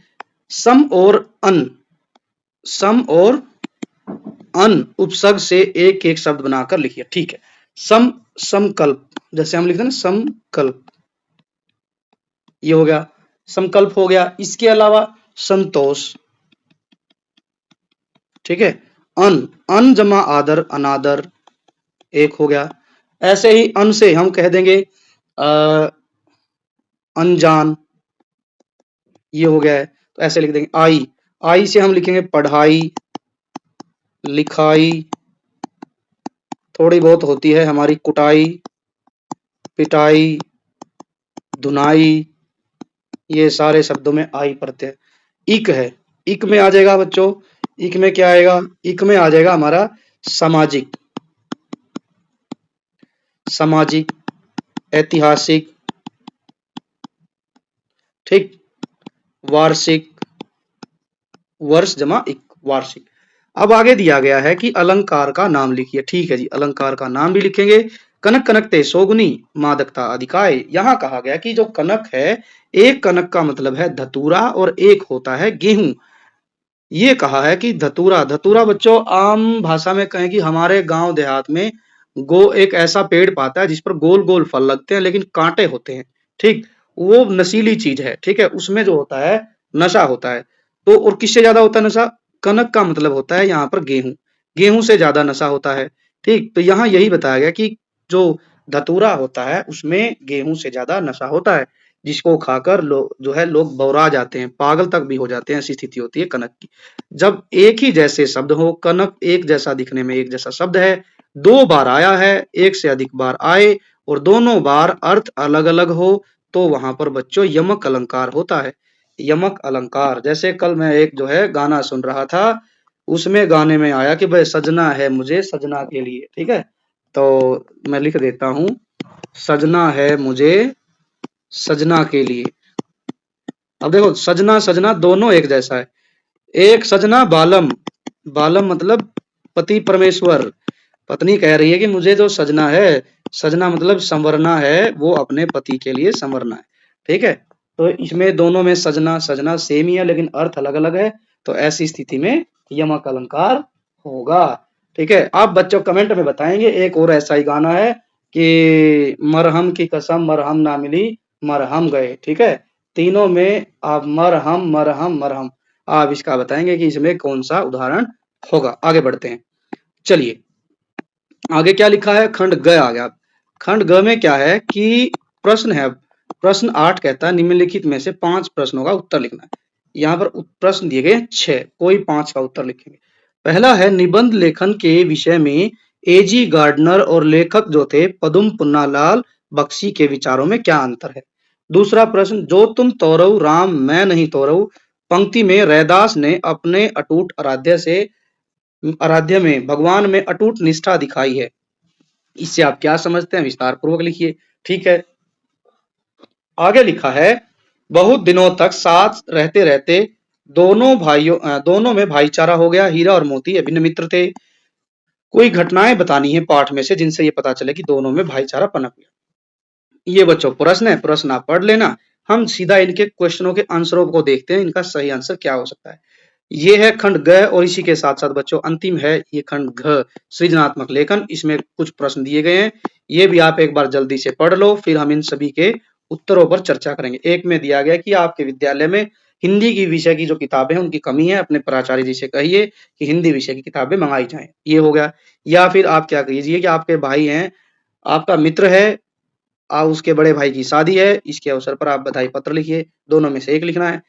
सम और अन। सम और अन उपसर्ग से एक एक शब्द बनाकर लिखिए। ठीक है, सम, समकल्प, जैसे हम लिखते हैं ना समकल्प, ये हो गया संकल्प हो गया। इसके अलावा संतोष, ठीक है, अन, अन जमा आदर, अनादर, एक हो गया। ऐसे ही अन से हम कह देंगे अनजान, ये हो गया है, तो ऐसे लिख देंगे आई। आई से हम लिखेंगे पढ़ाई, लिखाई, थोड़ी बहुत होती है हमारी कुटाई, पिटाई, धुनाई, ये सारे शब्दों में आई पड़ते हैं। इक है, इक में आ जाएगा बच्चों, इक में क्या आएगा, इक में आ जाएगा हमारा सामाजिक, सामाजिक, ऐतिहासिक, ठीक, वार्षिक, वर्ष जमा इक, वार्षिक। अब आगे दिया गया है कि अलंकार का नाम लिखिए। ठीक है जी, अलंकार का नाम भी लिखेंगे। कनक कनकते सोगुनी, मादकता अधिकाय। यहाँ कहा गया कि जो कनक है, एक कनक का मतलब है धतूरा और एक होता है गेहूं। ये कहा है कि धतूरा, धतूरा बच्चों आम भाषा में कहें कि हमारे गांव देहात में गो एक ऐसा पेड़ पाता है जिस पर गोल गोल फल लगते हैं लेकिन कांटे होते हैं। ठीक, वो नशीली चीज है। ठीक है, उसमें जो होता है नशा होता है। तो और किससे ज्यादा होता है नशा? कनक का मतलब होता है यहाँ पर गेहूं, गेहूं से ज्यादा नशा होता है। ठीक, तो यहाँ यही बताया गया कि जो धतूरा होता है उसमें गेहूं से ज्यादा नशा होता है, जिसको खाकर लोग जो है लोग बौरा जाते हैं, पागल तक भी हो जाते हैं, ऐसी स्थिति होती है कनक की। जब एक ही जैसे शब्द हो, कनक एक जैसा दिखने में एक जैसा शब्द है, 2 बार आया है, एक से अधिक बार आए और दोनों बार अर्थ अलग अलग हो, तो वहां पर बच्चों यमक अलंकार होता है। यमक अलंकार, जैसे कल मैं एक जो है गाना सुन रहा था, उसमें गाने में आया कि भाई सजना है मुझे सजना के लिए। ठीक है, तो मैं लिख देता हूं, सजना है मुझे सजना के लिए, अब देखो सजना सजना दोनों एक जैसा है। एक सजना बालम, बालम मतलब पति परमेश्वर, पत्नी कह रही है कि मुझे जो सजना है, सजना मतलब संवरना है, वो अपने पति के लिए संवरना है। ठीक है, तो इसमें दोनों में सजना सजना सेम ही है लेकिन अर्थ अलग अलग है, तो ऐसी स्थिति में यमक अलंकार होगा। ठीक है, आप बच्चों कमेंट में बताएंगे। एक और ऐसा ही गाना है कि मरहम की कसम मरहम ना मिली, मरहम गए। ठीक है, तीनों में आप मरहम मरहम मरहम, आप इसका बताएंगे कि इसमें कौन सा उदाहरण होगा। आगे बढ़ते हैं, चलिए आगे क्या लिखा है, खंड ग आ गया। खंड ग में क्या है कि प्रश्न है, प्रश्न 8 कहता है निम्नलिखित में से 5 प्रश्नों का उत्तर लिखना है। यहाँ पर प्रश्न दिए गए 6, कोई 5 का उत्तर लिखेंगे। पहला है निबंध लेखन के विषय में एजी गार्डनर और लेखक जो थे पदुम पुन्नालाल बख्शी के विचारों में क्या अंतर है। दूसरा प्रश्न, जो तुम तोरऊ राम मैं नहीं तोरऊ पंक्ति में रैदास ने अपने अटूट आराध्य में भगवान में अटूट निष्ठा दिखाई है, इससे आप क्या समझते हैं, विस्तार पूर्वक लिखिए। ठीक है, आगे लिखा है बहुत दिनों तक साथ रहते रहते दोनों में भाईचारा हो गया, हीरा और मोती अभिन्न मित्र थे। कोई घटनाएं बतानी है पाठ में से जिनसे ये पता चले कि दोनों में भाईचारा पनप गया। ये बच्चों प्रश्न है, प्रश्न आप पढ़ लेना। हम सीधा इनके क्वेश्चनों के आंसरों को देखते हैं, इनका सही आंसर क्या हो सकता है। ये है खंड ग और इसी के साथ साथ बच्चों अंतिम है ये खंड घ, सृजनात्मक लेखन। इसमें कुछ प्रश्न दिए गए हैं, ये भी आप एक बार जल्दी से पढ़ लो, फिर हम इन सभी के उत्तरों पर चर्चा करेंगे। एक में दिया गया कि आपके विद्यालय में हिंदी की विषय की जो किताबें हैं उनकी कमी है, अपने प्राचार्य जी से कहिए कि हिंदी विषय की किताबें मंगाई जाएं, ये हो गया। या फिर आप क्या कीजिए कि आपके भाई हैं, आपका मित्र है, उसके बड़े भाई की शादी है, इसके अवसर पर आप बधाई पत्र लिखिए, दोनों में से एक लिखना है।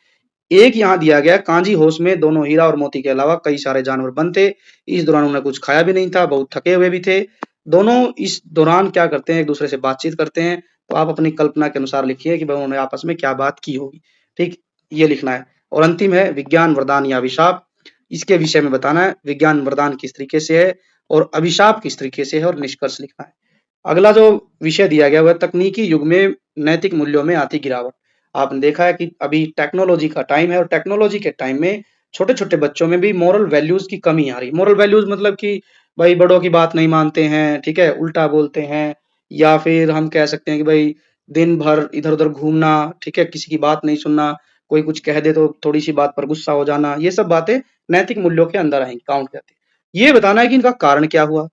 एक यहाँ दिया गया कांजी होश में दोनों हीरा और मोती के अलावा कई सारे जानवर बंद थे, इस दौरान उन्हें कुछ खाया भी नहीं था, बहुत थके हुए भी थे। दोनों इस दौरान क्या करते हैं, एक दूसरे से बातचीत करते हैं, तो आप अपनी कल्पना के अनुसार लिखिए कि उन्होंने आपस में क्या बात की होगी। ठीक, ये लिखना है। और अंतिम है विज्ञान वरदान या अभिशाप, इसके विषय में बताना है विज्ञान वरदान किस तरीके से है और अभिशाप किस तरीके से है और निष्कर्ष लिखना है। अगला जो विषय दिया गया वह तकनीकी युग में नैतिक मूल्यों में आती गिरावट। आपने देखा है कि अभी टेक्नोलॉजी का टाइम है और टेक्नोलॉजी के टाइम में छोटे-छोटे बच्चों में भी मोरल वैल्यूज की कमी आ रही है। मोरल वैल्यूज मतलब कि भाई बड़ों की बात नहीं मानते हैं, ठीक है, उल्टा बोलते हैं, या फिर हम कह सकते हैं कि भाई दिन भर इधर-उधर घूमना, ठीक है, किसी की बात नहीं सुनना, कोई कुछ कह दे तो थोड़ी-सी बात पर गुस्सा हो जाना, ये सब बातें नैतिक मूल्यों के अंदर आएँगी, काउंट करती हैं। ये बताना है कि इनका कारण क्या हुआ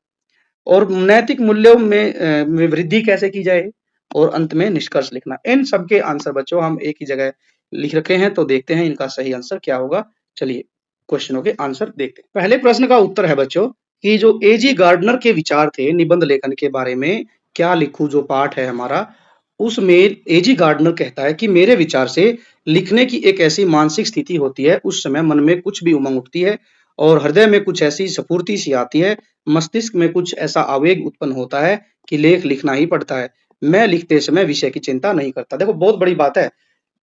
और नैतिक मूल्यों में वृद्धि कैसे की जाए और अंत में निष्कर्ष लिखना। इन सब के आंसर बच्चों हम एक ही जगह लिख रखे हैं, तो देखते हैं इनका सही आंसर क्या होगा। चलिए क्वेश्चनों के आंसर देखते हैं। पहले प्रश्न का उत्तर है बच्चों कि जो एजी गार्डनर के विचार थे निबंध लेखन के बारे में, क्या लिखूं, जो पाठ है हमारा उसमें एजी गार्डनर कहता है कि मेरे विचार से लिखने की एक ऐसी मानसिक स्थिति होती है, उस समय मन में कुछ भी उमंग उठती है और हृदय में कुछ ऐसी स्फूर्ति सी आती है, मस्तिष्क में कुछ ऐसा आवेग उत्पन्न होता है कि लेख लिखना ही पड़ता है। मैं लिखते समय विषय की चिंता नहीं करता। देखो बहुत बड़ी बात है,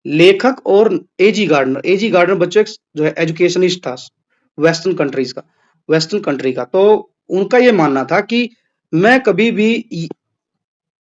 लेखक और एजी गार्डनर बच्चों एक जो है एजुकेशनिस्ट था, वेस्टर्न कंट्रीज का, वेस्टर्न कंट्री का। तो उनका ये मानना था कि मैं कभी भी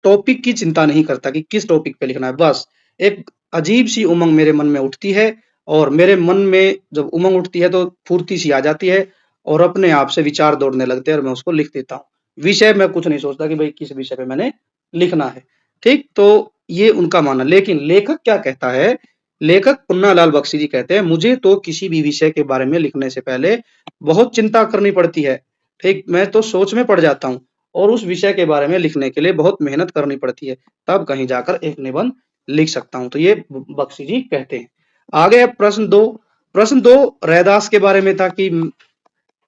टॉपिक की चिंता नहीं करता कि किस टॉपिक पे लिखना है, बस एक अजीब सी उमंग मेरे मन में उठती है और मेरे मन में जब उमंग उठती है तो फुर्ती सी आ जाती है और अपने आप से विचार दौड़ने लगते हैं और मैं उसको लिख देता हूँ। विषय में कुछ नहीं सोचता कि भाई किस विषय पे मैंने लिखना है। ठीक, तो ये उनका मानना। लेकिन लेखक क्या कहता है, लेखक पुन्नालाल बख्शी जी कहते हैं मुझे तो किसी भी विषय के बारे में लिखने से पहले बहुत चिंता करनी पड़ती है। ठीक, मैं तो सोच में पड़ जाता हूँ और उस विषय के बारे में लिखने के लिए बहुत मेहनत करनी पड़ती है, तब कहीं जाकर एक निबंध लिख सकता हूँ। तो ये बख्शी जी कहते हैं। आगे है प्रश्न 2। प्रश्न 2 रैदास के बारे में था कि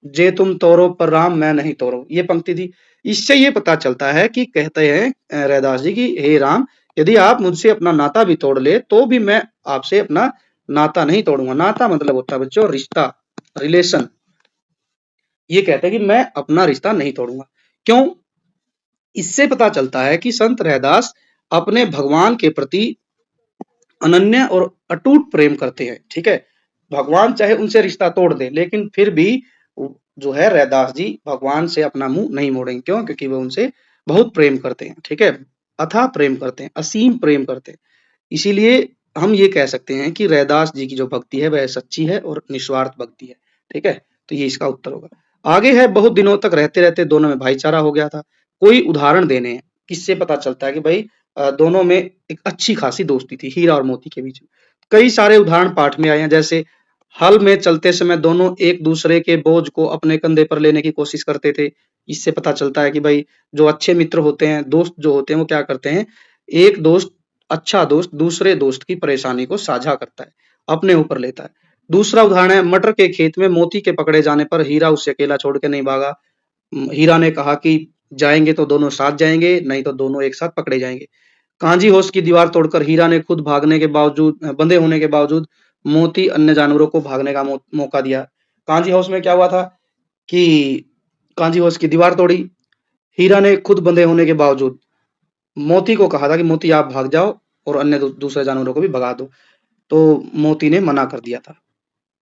जे तुम तोरो पर राम मैं नहीं तोरो, ये पंक्ति थी। इससे ये पता चलता है कि कहते हैं रैदास जी की हे राम, यदि आप मुझसे अपना नाता भी तोड़ ले तो भी मैं आपसे अपना नाता नहीं तोड़ूंगा। नाता मतलब होता है बच्चों रिश्ता, रिलेशन। ये कहते हैं कि मैं अपना रिश्ता नहीं तोड़ूंगा। क्यों? इससे पता चलता है कि संत रैदास अपने भगवान के प्रति अनन्य और अटूट प्रेम करते हैं। ठीक है, भगवान चाहे उनसे रिश्ता तोड़ दे लेकिन फिर भी जो है रैदास जी भगवान से अपना मुंह नहीं मोड़ेंगे। क्यों? क्योंकि वो उनसे बहुत प्रेम करते हैं। ठीक है, अथाह प्रेम करते हैं, असीम प्रेम करते हैं। इसीलिए हम ये कह सकते हैं कि रैदास जी की जो भक्ति है वह सच्ची है और निस्वार्थ भक्ति है। ठीक है? तो ये इसका उत्तर होगा। आगे है, बहुत दिनों तक रहते-रहते दोनों में भाईचारा हो गया था। कोई उदाहरण देने हैं, किससे पता चलता है कि भाई दोनों में एक अच्छी खासी दोस्ती थी, हीरा और मोती के बीच में। कई सारे उदाहरण पाठ में आए हैं, जैसे हल में चलते समय दोनों एक दूसरे के बोझ को अपने कंधे पर लेने की कोशिश करते थे। इससे पता चलता है कि भाई जो अच्छे मित्र होते हैं, दोस्त जो होते हैं वो क्या करते हैं, एक दोस्त अच्छा दोस्त दूसरे दोस्त की परेशानी को साझा करता है, अपने ऊपर लेता है। दूसरा उदाहरण है, मटर के खेत में मोती के पकड़े जाने पर हीरा उससे अकेला छोड़ के नहीं भागा। हीरा ने कहा कि जाएंगे तो दोनों साथ जाएंगे, नहीं तो दोनों एक साथ पकड़े जाएंगे। कांजी होश की दीवार तोड़कर हीरा ने खुद भागने के बावजूद, बंधे होने के बावजूद, मोती अन्य जानवरों को भागने का मौका दिया। कांजी हाउस में क्या हुआ था कि कांजी हाउस की दीवार तोड़ी, हीरा ने खुद बंधे होने के बावजूद मोती को कहा था कि मोती आप भाग जाओ और अन्य दूसरे जानवरों को भी भगा दो, तो मोती ने मना कर दिया था।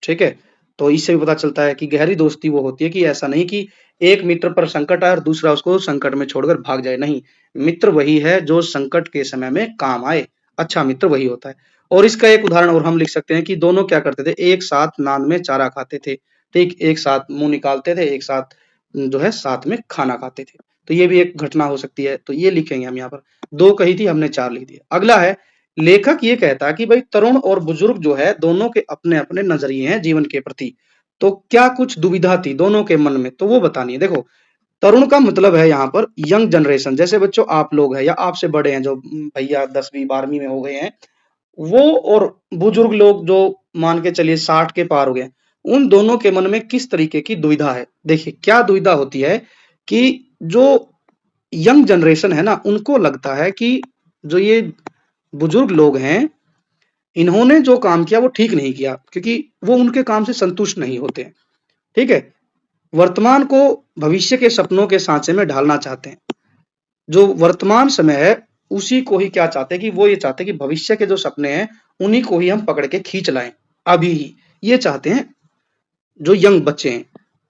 ठीक है? तो इससे भी पता चलता है कि गहरी दोस्ती वो होती है कि ऐसा नहीं कि एक मित्र पर संकट आए और दूसरा उसको संकट में छोड़कर भाग जाए, नहीं। मित्र वही है जो संकट के समय में काम आए, अच्छा मित्र वही होता है। और इसका एक उदाहरण और हम लिख सकते हैं कि दोनों क्या करते थे, एक साथ नाद में चारा खाते थे, ठीक? एक साथ मुँह निकालते थे, एक साथ जो है साथ में खाना खाते थे। तो ये भी एक घटना हो सकती है, तो ये लिखेंगे हम यहाँ पर। 2 कही थी, हमने 4 लिख दिया। अगला है, लेखक ये कहता है कि भाई तरुण और बुजुर्ग जो है दोनों के अपने-अपने नज़रिए हैं जीवन के प्रति। तो क्या कुछ दुविधा थी दोनों के मन में? तो वो बतानी है। देखो, तरुण का मतलब है यहाँ पर यंग जनरेशन, जैसे बच्चों आप लोग हैं या आपसे बड़े हैं जो भैया 10वीं 12वीं में हो गए हैं, वो और बुजुर्ग लोग जो मान के चलिए 60 के पार हो गए, उन दोनों के मन में किस तरीके की दुविधा है? देखिए, क्या दुविधा होती है कि जो यंग जनरेशन है ना, उनको लगता है कि जो ये बुजुर्ग लोग हैं, इन्होंने जो काम किया वो ठीक नहीं किया, क्योंकि वो उनके काम से संतुष्ट नहीं होते हैं। ठीक है? वर्तमान को भविष्य के सपनों के सांचे में ढालना चाहते हैं। जो वर्तमान समय है, उसी को ही क्या चाहते हैं कि वो ये चाहते हैं कि भविष्य के जो सपने हैं, उन्हीं को ही हम पकड़ के खींच लाएँ, अभी ही। ये चाहते हैं जो यंग बच्चे हैं।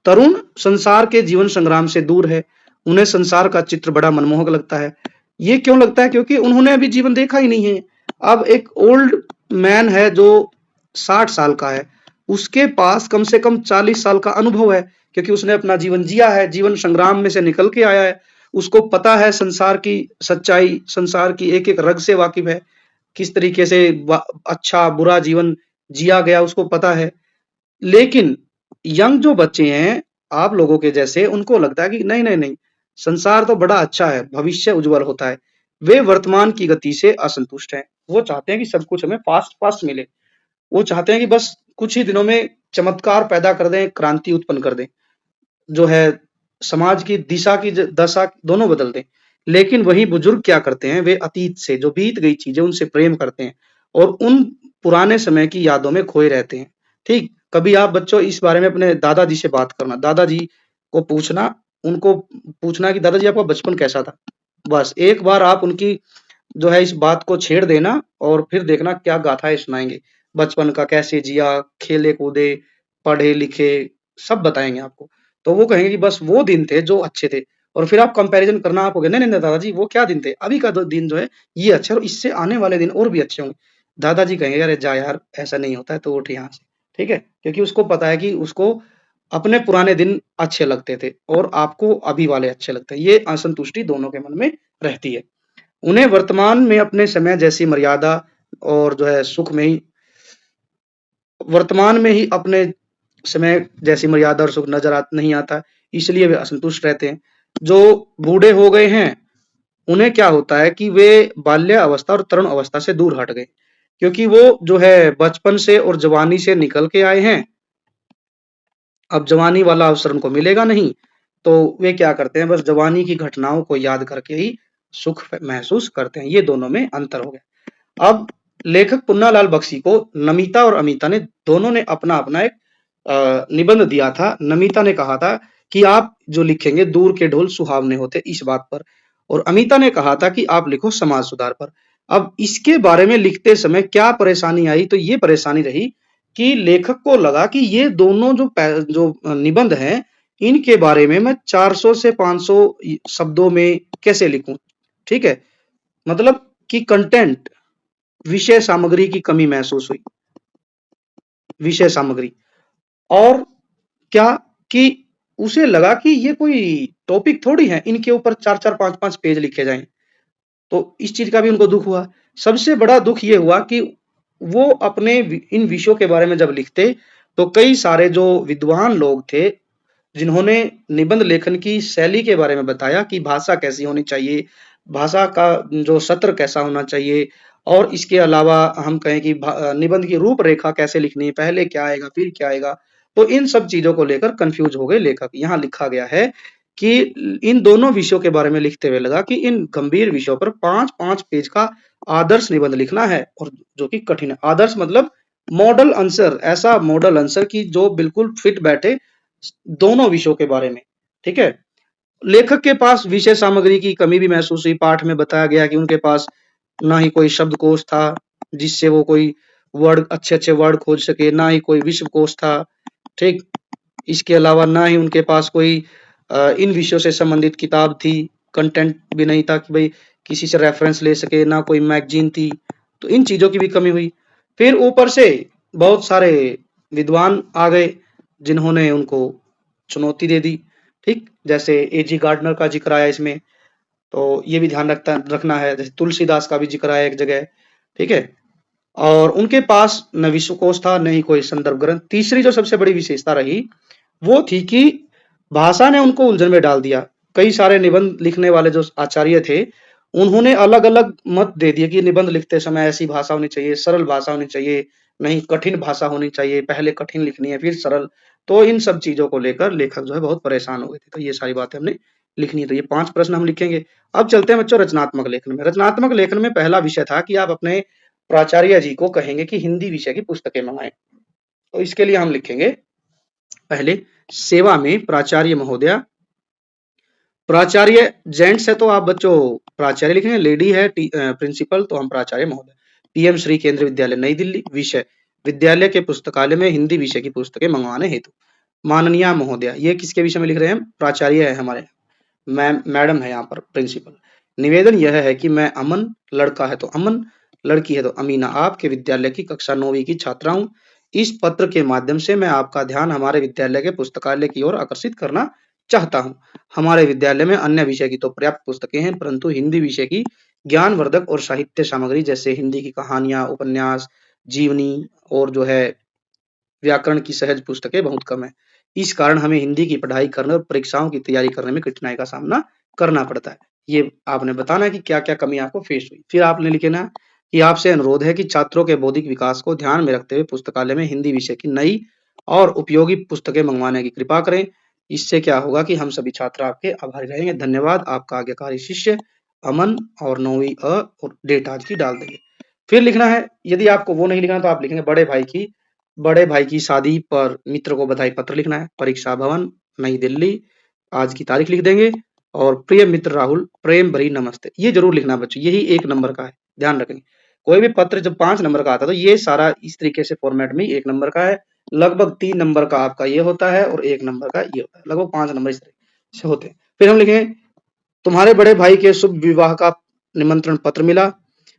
तरुण संसार के जीवन संग्राम से दूर है, उन्हें संसार का चित्र बड़ा मनमोहक लगता है। ये क्यों लगता है? क्योंकि उन्होंने अभी जीवन देखा ही नहीं है। अब एक ओल्ड मैन है जो 60 साल का है, उसके पास कम से कम 40 साल का अनुभव है, क्योंकि उसने अपना जीवन जिया है, जीवन संग्राम में से निकल के आया है। उसको पता है संसार की सच्चाई, संसार की एक-एक रग से वाकिफ है, किस तरीके से अच्छा बुरा जीवन जिया गया उसको पता है। लेकिन यंग जो बच्चे हैं, आप लोगों के जैसे, उनको लगता है कि नहीं, नहीं, नहीं, संसार तो बड़ा अच्छा है, भविष्य उज्ज्वल होता है। वे वर्तमान की गति से असंतुष्ट हैं। वो चाहते हैं कि सब कुछ हमें फ़ास्ट-फ़ास्ट मिले। वो चाहते हैं कि बस कुछ ही दिनों में चमत्कार पैदा कर दें, क्रांति उत्पन्न कर दें। जो है समाज की दिशा की दशा दोनों बदल दें। लेकिन वही बुजुर्ग क्या करते हैं, वे अतीत से जो बीत गई चीज़ें उनसे प्रेम करते हैं और उन पुराने समय की यादों में खोए रहते हैं। ठीक? कभी आप बच्चों इस बारे में अपने दादाजी से बात करना, दादाजी को पूछना, उनको पूछना कि दादाजी आपका बचपन कैसा था? बस एक बार आप उनकी जो है इस बात को छेड़ देना और फिर देखना क्या गाथाएँ सुनाएँगे। बचपन का कैसे जिया, खेले-कूदे, पढ़े-लिखे, सब बताएँगे आपको। तो वो कहेंगे कि बस वो दिन थे जो अच्छे थे, और फिर आप कंपैरिज़न करना आप कहोगे, नहीं, नहीं दादाजी वो क्या दिन थे? अभी का दो दिन जो है ये अच्छा है और इससे आने वाले दिन और भी अच्छे होंगे। दादाजी कहेंगे, अरे जा यार ऐसा नहीं होता है, तो उठ यहाँ से। ठीक है? क्योंकि उसको पता है कि उसको अपने पुराने दिन अच्छे लगते थे और आपको अभी वाले अच्छे लगते हैं। ये असंतुष्टि दोनों के मन में रहती है। उन्हें वर्तमान में अपने समय जैसी मर्यादा और जो है सुख में ही वर्तमान में ही अपने समय जैसी मर्यादा और सुख नज़र नहीं आता, इसलिए वे असंतुष्ट रहते हैं। जो बूढ़े हो गए हैं, उन्हें क्या होता है कि वे बाल्यावस्था और तरुण अवस्था से दूर हट गए, क्योंकि वो जो है बचपन से और जवानी से निकल के आए हैं, अब जवानी वाला अवसर उनको मिलेगा नहीं, तो वे क्या करते हैं, बस जवानी की घटनाओं को याद करके ही सुख महसूस करते हैं। ये दोनों में अंतर हो गया। अब लेखक पुन्नालाल बख्शी को नमिता और अमिता ने दोनों ने अपना-अपना एक निबंध दिया था। नमिता ने कहा था कि आप जो लिखेंगे दूर के ढोल सुहावने होते, इस बात पर, और अमिता ने कहा था कि आप लिखो समाज सुधार पर। अब इसके बारे में लिखते समय क्या परेशानी आई, तो ये परेशानी रही कि लेखक को लगा कि ये दोनों जो निबंध हैं, इनके बारे में मैं 400 से 500 शब्दों में कैसे लिखूं। ठीक है? मतलब कि कंटेंट विषय सामग्री की कमी महसूस हुई। विषय सामग्री। और क्या कि उसे लगा कि ये कोई टॉपिक थोड़ी है, इनके ऊपर 4-4 5-5 पेज लिखे जाएँ। तो इस चीज़ का भी उनको दुःख हुआ। सबसे बड़ा दुःख ये हुआ कि वो अपने इन विषयों के बारे में जब लिखते, तो कई सारे जो विद्वान लोग थे, जिन्होंने निबंध लेखन की शैली के बारे में बताया कि भाषा कैसी होनी चाहिए, भाषा का जो सत्र कैसा होना चाहिए, और इसके अलावा हम कहें कि निबंध की रूपरेखा कैसे लिखनी है, पहले क्या आएगा, फिर क्या आएगा। तो इन सब चीज़ों को लेकर कन्फ्यूज़ हो गए लेखक। यहाँ लिखा गया है कि इन दोनों विषयों के बारे में लिखते हुए लगा कि इन गंभीर विषयों पर 5-5 पेज का आदर्श निबंध लिखना है, और जो कि कठिन है। आदर्श मतलब मॉडल आंसर, ऐसा मॉडल आंसर कि जो बिल्कुल फिट बैठे दोनों विषयों के बारे में, ठीक है? लेखक के पास विषय सामग्री की कमी भी महसूस हुई। पाठ में बताया गया कि उनके पास ना ही कोई शब्दकोश था, जिससे वो कोई वर्ड अच्छे-अच्छे वर्ड खोज सके, ना ही कोई विश्वकोश था, ठीक? इसके अलावा ना ही उनके पास कोई इन विषयों से संबंधित किताब थी, कंटेंट भी नहीं था कि भई किसी से रेफरेंस ले सके, ना कोई मैगज़ीन थी, तो इन चीज़ों की भी कमी हुई। फिर ऊपर से बहुत सारे विद्वान आ गए, जिन्होंने उनको चुनौती दे दी, ठीक? जैसे ए.जी. गार्डनर का ज़िक्र आया इसमें, तो ये भी ध्यान रखना है। जैसे तुलसीदास का भी ज़िक्र आया एक जगह, ठीक है? और उनके पास न विश्वकोश था, न ही कोई संदर्भ ग्रंथ। तीसरी जो सबसे बड़ी विशेषता रही, वो थी कि भाषा ने उनको उलझन में डाल दिया। कई सारे निबंध लिखने वाले जो आचार्य थे, उन्होंने अलग-अलग मत दे दिए कि निबंध लिखते समय ऐसी भाषा होनी चाहिए, सरल भाषा होनी चाहिए, नहीं कठिन भाषा होनी चाहिए, पहले कठिन लिखनी है, फिर सरल। तो इन सब चीज़ों को लेकर लेखक जो है बहुत परेशान हो गए थे। तो ये सारी बातें हमने लिखनी है। तो ये 5 प्रश्न हम लिखेंगे। अब चलते हैं बच्चों रचनात्मक लेखन में। रचनात्मक लेखन में पहला विषय था कि आप अपने प्राचार्य जी को कहेंगे कि हिंदी विषय की पुस्तकें मँगाएँ। तो इसके लिए हम लिखेंगे पहले सेवा में प्राचार्य महोदया। प्राचार्य जेंट्स है तो आप बच्चों प्राचार्य लिखेंगे, लेडी है प्रिंसिपल तो हम प्राचार्य महोदय। पीएम श्री केंद्रीय विद्यालय नई दिल्ली। विषय विद्यालय के पुस्तकालय में हिंदी विषय की पुस्तकें मंगवाने हेतु। माननीय महोदया, ये किसके विषय में लिख रहे हैं? प्राचार्य है हमारे, मैडम है यहाँ पर प्रिंसिपल। निवेदन यह है कि मैं अमन, लड़का है तो अमन, लड़की है तो अमीना, आपके विद्यालय की कक्षा 9वीं की छात्रा हूँ। इस पत्र के माध्यम से मैं आपका ध्यान हमारे विद्यालय के पुस्तकालय की ओर आकर्षित करना चाहता हूँ। हमारे विद्यालय में अन्य विषय की तो पर्याप्त पुस्तकें हैं, परंतु हिंदी विषय की ज्ञानवर्धक और साहित्य सामग्री जैसे हिंदी की कहानियाँ, उपन्यास, जीवनी और जो है व्याकरण की सहज पुस्तकें बहुत कम है। इस कारण हमें हिंदी की पढ़ाई करने और परीक्षाओं की तैयारी करने में कठिनाई का सामना करना पड़ता है। ये आपने बताना है कि क्या-क्या कमी आपको फेस हुई। फिर आपने लिखना है कि आपसे अनुरोध है कि छात्रों के बौद्धिक विकास को ध्यान में रखते हुए पुस्तकालय में हिंदी विषय की नई और उपयोगी पुस्तकें मंगवाने की कृपा करें। इससे क्या होगा कि हम सभी छात्र आपके आभारी रहेंगे। धन्यवाद। आपका आज्ञाकारी शिष्य अमन, और 9वीं और डेट आज की डाल देंगे। फिर लिखना है, यदि आपको वो नहीं लिखना तो आप लिखेंगे बड़े भाई की शादी पर मित्र को बधाई पत्र लिखना है। परीक्षा भवन नई दिल्ली, आज की तारीख लिख देंगे, और प्रिय मित्र राहुल, प्रेम भरी नमस्ते। ये जरूर लिखना बच्चों, यही 1 नंबर का है, ध्यान रखेंगे। कोई भी पत्र जब 5 नंबर का आता है तो ये सारा इस तरीके से फॉर्मेट में 1 नंबर का है। लगभग 3 नंबर का आपका ये होता है और 1 नंबर का ये होता है। लगभग 5 नंबर इस तरह से होते हैं। फिर हम लिखेंगे तुम्हारे बड़े भाई के शुभ विवाह का निमंत्रण पत्र मिला।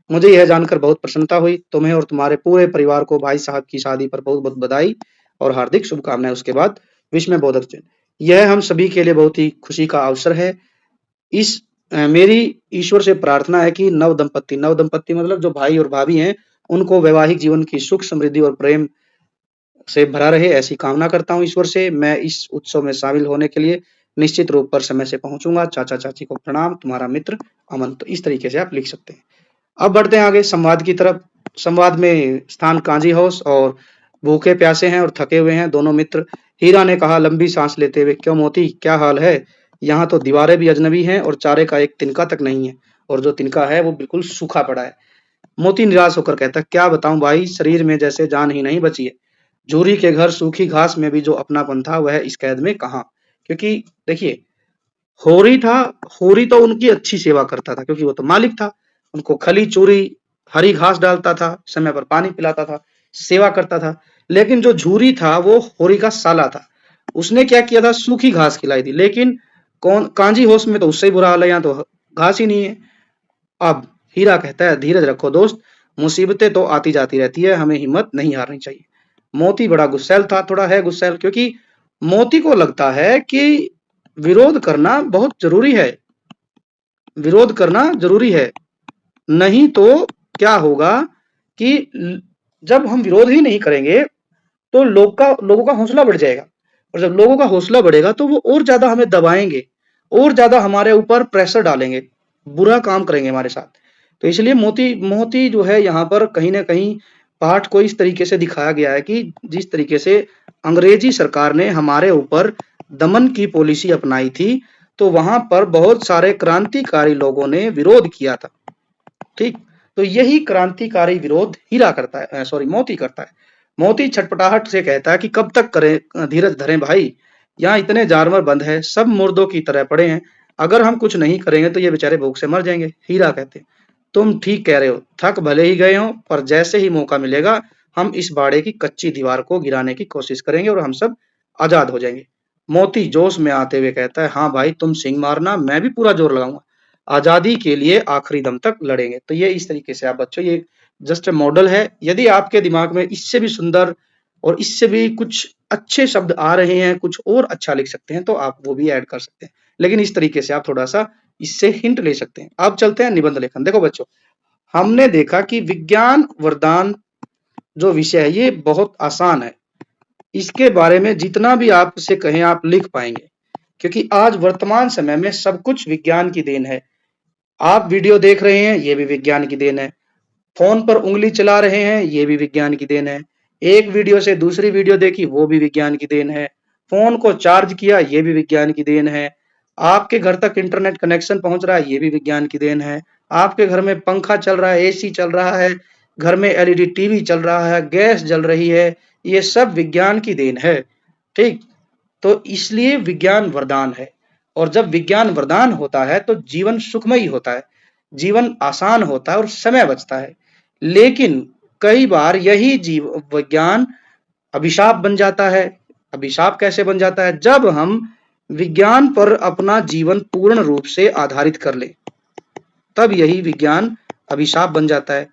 मुझे यह जानकर बहुत प्रसन्नता हुई। तुम्हें और तुम्हारे पूरे परिवार को भाई साहब की शादी पर बहुत-बहुत बधाई और हार्दिक शुभकामनाएँ। उसके बाद विस्मय बोधक चिन्ह। यह हम सभी के लिए बहुत ही खुशी का अवसर है। मेरी ईश्वर से प्रार्थना है कि नव दंपत्ति मतलब जो भाई और भाभी हैं, उनको वैवाहिक जीवन की सुख, समृद्धि और प्रेम से भरा रहे, ऐसी कामना करता हूँ ईश्वर से। मैं इस उत्सव में शामिल होने के लिए निश्चित रूप पर समय से पहुंचूंगा। चाचा चाची को प्रणाम, तुम्हारा मित्र अमन। तो इस तरीके से आप लिख सकते हैं। अब बढ़ते हैं आगे संवाद की तरफ। संवाद में स्थान कांजी हाउस, और भूखे प्यासे हैं और थके हुए हैं दोनों मित्र। हीरा ने कहा लंबी सांस लेते हुए, क्यों मोती, क्या हाल है? यहाँ तो दीवारें भी अजनबी हैं और चारे का एक तिनका तक नहीं है, और जो तिनका है वो बिल्कुल सूखा पड़ा है। मोती निराश होकर कहता, क्या बताऊं भाई, शरीर में जैसे जान ही नहीं बची है। झूरी के घर सूखी घास में भी जो अपनापन था वह इस कैद में कहाँ। क्योंकि देखिए, होरी था, होरी तो उनकी अच्छी सेवा करता था क्योंकि वो तो मालिक था। उनको खली चूरी हरी घास डालता था, समय पर पानी पिलाता था, सेवा करता था। लेकिन जो झूरी था वो होरी का साला था। उसने क्या किया था, सूखी घास खिलाई थी। लेकिन कौन, कांजी होश में तो उससे ही बुरा हाल है, यहाँ तो घास ही नहीं है। अब हीरा कहता है, धीरज रखो दोस्त, मुसीबतें तो आती जाती रहती है, हमें हिम्मत नहीं हारनी चाहिए। मोती बड़ा गुस्सैल था, थोड़ा है गुस्सैल, क्योंकि मोती को लगता है कि विरोध करना बहुत ज़रूरी है, विरोध करना ज़रूरी है। नहीं तो क्या होगा कि जब हम विरोध ही नहीं करेंगे तो लोगों का हौसला बढ़ जाएगा, और जब लोगों का हौसला बढ़ेगा तो वो और ज़्यादा हमें दबाएँगे, और ज़्यादा हमारे ऊपर प्रेशर डालेंगे, बुरा काम करेंगे हमारे साथ। तो इसलिए मोती मोती जो है यहाँ पर कहीं न कहीं पाठ को इस तरीके से दिखाया गया है कि जिस तरीके से अंग्रेजी सरकार ने हमारे ऊपर दमन की पॉलिसी अपनाई थी, तो वहाँ पर बहुत सारे क्रांतिकारी लोगों ने विरोध किया था, ठीक? तो यही क्रांतिकारी विरोध हीरा करता है, सॉरी मोती करता है। मोती छटपटाहट से कहता है कि कब तक करें, धीरज धरें भाई, यहाँ इतने जानवर बंद है, सब मुर्दों की तरह पड़े हैं, अगर हम कुछ नहीं करेंगे तो ये बेचारे भूख से मर जाएंगे। हीरा कहते हैं तुम ठीक कह रहे हो, थक भले ही गए हो, पर जैसे ही मौका मिलेगा हम इस बाड़े की कच्ची दीवार को गिराने की कोशिश करेंगे और हम सब आजाद हो जाएंगे। मोती जोश में आते हुए कहता है, हाँ भाई तुम सिंह मारना, मैं भी पूरा जोर लगाऊंगा, आजादी के लिए आखिरी दम तक लड़ेंगे। तो ये इस तरीके से आप बच्चों, ये जस्ट मॉडल है। यदि आपके दिमाग में इससे भी सुंदर और इससे भी कुछ अच्छे शब्द आ रहे हैं, कुछ और अच्छा लिख सकते हैं, तो आप वो भी ऐड कर सकते हैं, लेकिन इस तरीके से आप थोड़ा सा इससे हिंट ले सकते हैं। अब चलते हैं निबंध लेखन। देखो बच्चों, हमने देखा कि विज्ञान वरदान जो विषय है ये बहुत आसान है, इसके बारे में जितना भी आपसे कहें आप लिख पाएंगे, क्योंकि आज वर्तमान समय में सब कुछ विज्ञान की देन है। आप वीडियो देख रहे हैं, ये भी विज्ञान की देन है। फोन पर उंगली चला रहे हैं, ये भी विज्ञान की देन है। एक वीडियो से दूसरी वीडियो देखी, वो भी विज्ञान की देन है। फोन को चार्ज किया, ये भी विज्ञान की देन है। आपके घर तक इंटरनेट कनेक्शन पहुंच रहा है, ये भी विज्ञान की देन है। आपके घर में पंखा चल रहा है, एसी चल रहा है, घर में एलईडी टीवी चल रहा है, गैस जल रही है, ये सब विज्ञान की देन है, ठीक? तो इसलिए विज्ञान वरदान है, और जब विज्ञान वरदान होता है तो जीवन सुखमयी होता है, जीवन आसान होता है और समय बचता है। लेकिन कई बार यही जीव विज्ञान अभिशाप बन जाता है। अभिशाप कैसे बन जाता है? जब हम विज्ञान पर अपना जीवन पूर्ण रूप से आधारित कर लें, तब यही विज्ञान अभिशाप बन जाता है।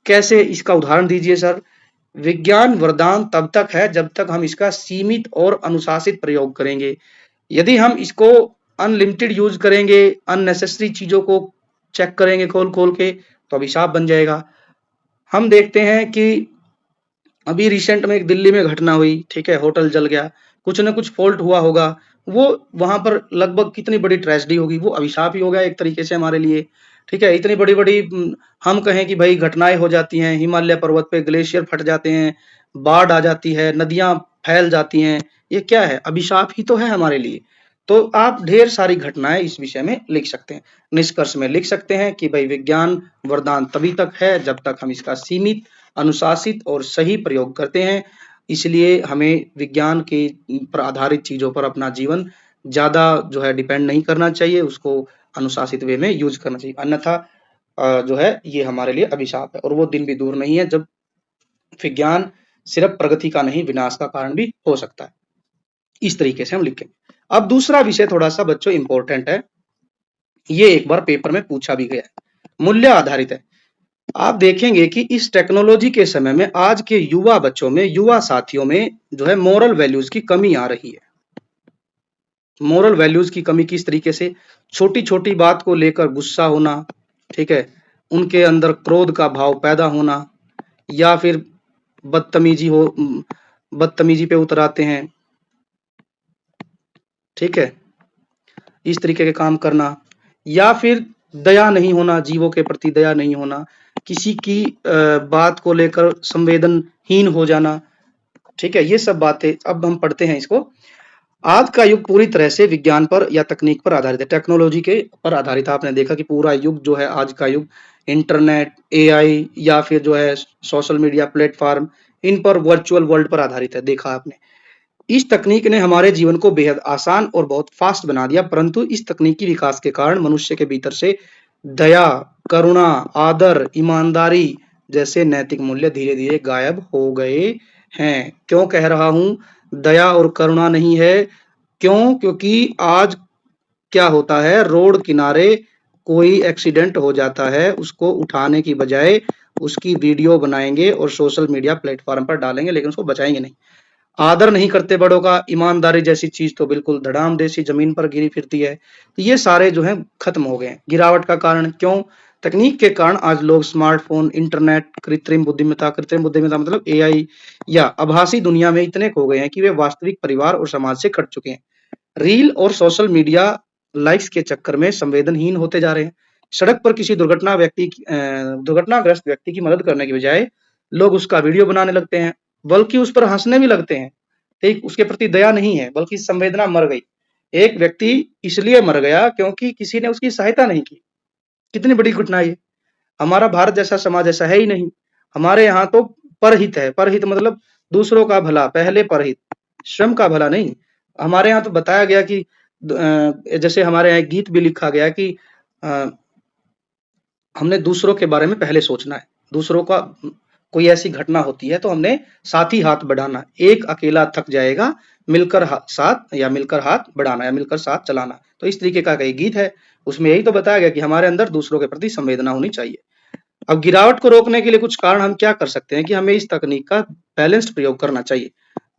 कैसे? इसका उदाहरण दीजिए सर। विज्ञान वरदान तब तक है जब तक हम इसका सीमित और अनुशासित प्रयोग करेंगे। यदि हम इसको अनलिमिटेड यूज करेंगे, अननेसेसरी चीजों को चेक करेंगे खोल खोल के, तो अभिशाप बन जाएगा। हम देखते हैं कि अभी रिसेंट में एक दिल्ली में घटना हुई, ठीक है, होटल जल गया, कुछ न कुछ फॉल्ट हुआ होगा, वो वहां पर लगभग कितनी बड़ी ट्रेजेडी होगी, वो अभिशाप ही हो गया एक तरीके से हमारे लिए, ठीक है। इतनी बड़ी बड़ी हम कहें कि भाई घटनाएं हो जाती हैं, हिमालय पर्वत पे ग्लेशियर फट जाते हैं, बाढ़ आ जाती है, नदियां फैल जाती हैं, ये क्या है? अभिशाप ही तो है हमारे लिए। तो आप ढेर सारी घटनाएं इस विषय में लिख सकते हैं। निष्कर्ष में लिख सकते हैं कि भाई विज्ञान वरदान तभी तक है जब तक हम इसका सीमित, अनुशासित और सही प्रयोग करते हैं। इसलिए हमें विज्ञान के पर आधारित चीजों पर अपना जीवन ज्यादा जो है डिपेंड नहीं करना चाहिए, उसको अनुशासित वे में यूज करना चाहिए, अन्यथा जो है ये हमारे लिए अभिशाप है। और वो दिन भी दूर नहीं है जब विज्ञान सिर्फ प्रगति का नहीं, विनाश का कारण भी हो सकता है। इस तरीके से हम लिखें। अब दूसरा विषय थोड़ा सा बच्चों इंपॉर्टेंट है, ये एक बार पेपर में पूछा भी गया है, मूल्य आधारित है। आप देखेंगे कि इस टेक्नोलॉजी के समय में आज के युवा बच्चों में, युवा साथियों में जो है मोरल वैल्यूज की कमी आ रही है। मोरल वैल्यूज की कमी किस तरीके से? छोटी छोटी बात को लेकर गुस्सा होना, ठीक है, उनके अंदर क्रोध का भाव पैदा होना, या फिर बदतमीजी पे उतर आते हैं, ठीक है, इस तरीके के काम करना, या फिर दया नहीं होना, जीवों के प्रति दया नहीं होना, किसी की बात को लेकर संवेदनहीन हो जाना, ठीक है, ये सब बातें। अब हम पढ़ते हैं इसको। आज का युग पूरी तरह से विज्ञान पर या तकनीक पर आधारित है, टेक्नोलॉजी के पर आधारित है। आपने देखा कि पूरा युग जो है आज का युग इंटरनेट, एआई या फिर जो है सोशल मीडिया प्लेटफॉर्म, इन पर वर्चुअल वर्ल्ड पर आधारित है, देखा आपने। इस तकनीक ने हमारे जीवन को बेहद आसान और बहुत फास्ट बना दिया, परंतु इस तकनीकी विकास के कारण मनुष्य के भीतर से दया, करुणा, आदर, ईमानदारी जैसे नैतिक मूल्य धीरे धीरे गायब हो गए हैं। क्यों कह रहा हूं दया और करुणा नहीं है? क्यों? क्योंकि आज क्या होता है, रोड किनारे कोई एक्सीडेंट हो जाता है, उसको उठाने की बजाय उसकी वीडियो बनाएंगे और सोशल मीडिया प्लेटफॉर्म पर डालेंगे, लेकिन उसको बचाएंगे नहीं। आदर नहीं करते बड़ों का, ईमानदारी जैसी चीज तो बिल्कुल धड़ाम जैसी जमीन पर गिरी फिरती है। तो ये सारे जो है खत्म हो गए हैं। गिरावट का कारण क्यों? तकनीक के कारण आज लोग स्मार्टफोन, इंटरनेट, कृत्रिम बुद्धिमत्ता मतलब एआई या आभासी दुनिया में इतने खो गए हैं कि वे वास्तविक परिवार और समाज से कट चुके हैं। रील और सोशल मीडिया लाइक्स के चक्कर में संवेदनहीन होते जा रहे हैं। सड़क पर किसी दुर्घटनाग्रस्त व्यक्ति की मदद करने की बजाय लोग उसका वीडियो बनाने लगते हैं, बल्कि उस पर हंसने भी लगते हैं। ठीक, उसके प्रति दया नहीं है, बल्कि संवेदना मर गई। एक व्यक्ति इसलिए मर गया क्योंकि किसी ने उसकी सहायता नहीं की। कितनी बड़ी घटना है ये। हमारा भारत जैसा समाज ऐसा है ही नहीं। हमारे यहाँ तो परहित है। परहित मतलब दूसरों का भला पहले, परहित स्वयं का भला नहीं। हमारे यहाँ तो बताया गया कि जैसे हमारे यहाँ एक गीत भी लिखा गया कि अ, हमने दूसरों के बारे में पहले सोचना है। दूसरों का कोई ऐसी घटना होती है तो हमने साथ ही हाथ बढ़ाना। एक अकेला थक जाएगा, मिलकर साथ या मिलकर हाथ बढ़ाना या मिलकर साथ चलाना। तो इस तरीके का कई गीत है। उसमें यही तो बताया गया कि हमारे अंदर दूसरों के प्रति संवेदना होनी चाहिए। अब गिरावट को रोकने के लिए कुछ कारण हम क्या कर सकते हैं कि हमें इस तकनीक का बैलेंस्ड प्रयोग करना चाहिए।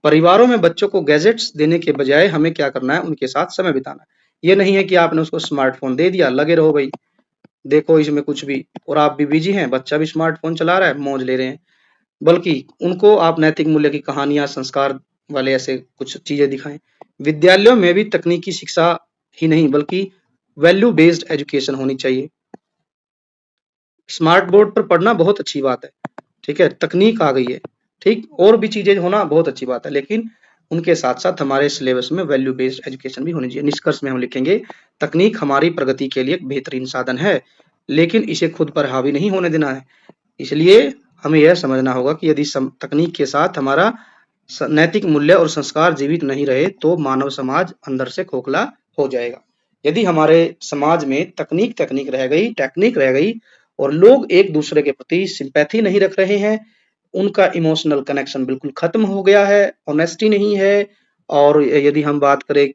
परिवारों में बच्चों को गैजेट्स देने के बजाय हमें क्या करना है, उनके साथ समय बिताना है। ये नहीं है कि आपने उसको स्मार्टफोन दे दिया, लगे रहो भाई, देखो इसमें कुछ भी, और आप भी बिजी हैं, बच्चा भी स्मार्टफोन चला रहा है, मौज ले रहे हैं। बल्कि उनको आप नैतिक मूल्य की कहानियां, संस्कार वाले ऐसे कुछ चीजें दिखाएं। विद्यालयों में भी तकनीकी शिक्षा ही नहीं बल्कि वैल्यू बेस्ड एजुकेशन होनी चाहिए। स्मार्ट बोर्ड पर पढ़ना बहुत अच्छी बात है, ठीक है, तकनीक आ गई है, ठीक, और भी चीजें होना बहुत अच्छी बात है, लेकिन उनके साथ साथ हमारे सिलेबस में वैल्यू बेस्ड एजुकेशन भी होनी चाहिए। निष्कर्ष में हम लिखेंगे, तकनीक हमारी प्रगति के लिए एक बेहतरीन साधन है, लेकिन इसे खुद पर हावी नहीं होने देना है। इसलिए हमें यह समझना होगा कि यदि तकनीक के साथ हमारा नैतिक मूल्य और संस्कार जीवित नहीं रहे तो मानव समाज अंदर से खोखला हो जाएगा। यदि हमारे समाज में तकनीक तकनीक रह गई, टेक्निक रह गई और लोग एक दूसरे के प्रति सिंपैथी नहीं रख रहे हैं, उनका इमोशनल कनेक्शन बिल्कुल खत्म हो गया है, ऑनेस्टी नहीं है, और यदि हम बात करें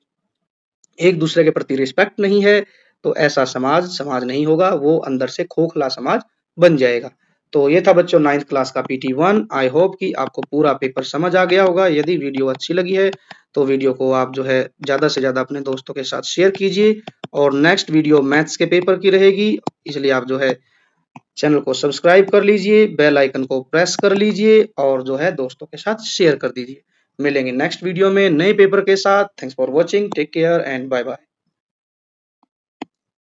एक दूसरे के प्रति रिस्पेक्ट नहीं है, तो ऐसा समाज समाज नहीं होगा, वो अंदर से खोखला समाज बन जाएगा। तो ये था बच्चों 9th क्लास का PT1। आई होप कि आपको पूरा पेपर समझ आ गया होगा। यदि वीडियो अच्छी लगी है तो वीडियो को आप जो है ज्यादा से ज्यादा अपने दोस्तों के साथ शेयर कीजिए, और नेक्स्ट वीडियो मैथ्स के पेपर की रहेगी, इसलिए आप जो है चैनल को सब्सक्राइब कर लीजिए, बेल आइकन को प्रेस कर लीजिए और जो है दोस्तों के साथ शेयर कर दीजिए। मिलेंगे नेक्स्ट वीडियो में नए पेपर के साथ। Thanks for watching, take care and bye bye.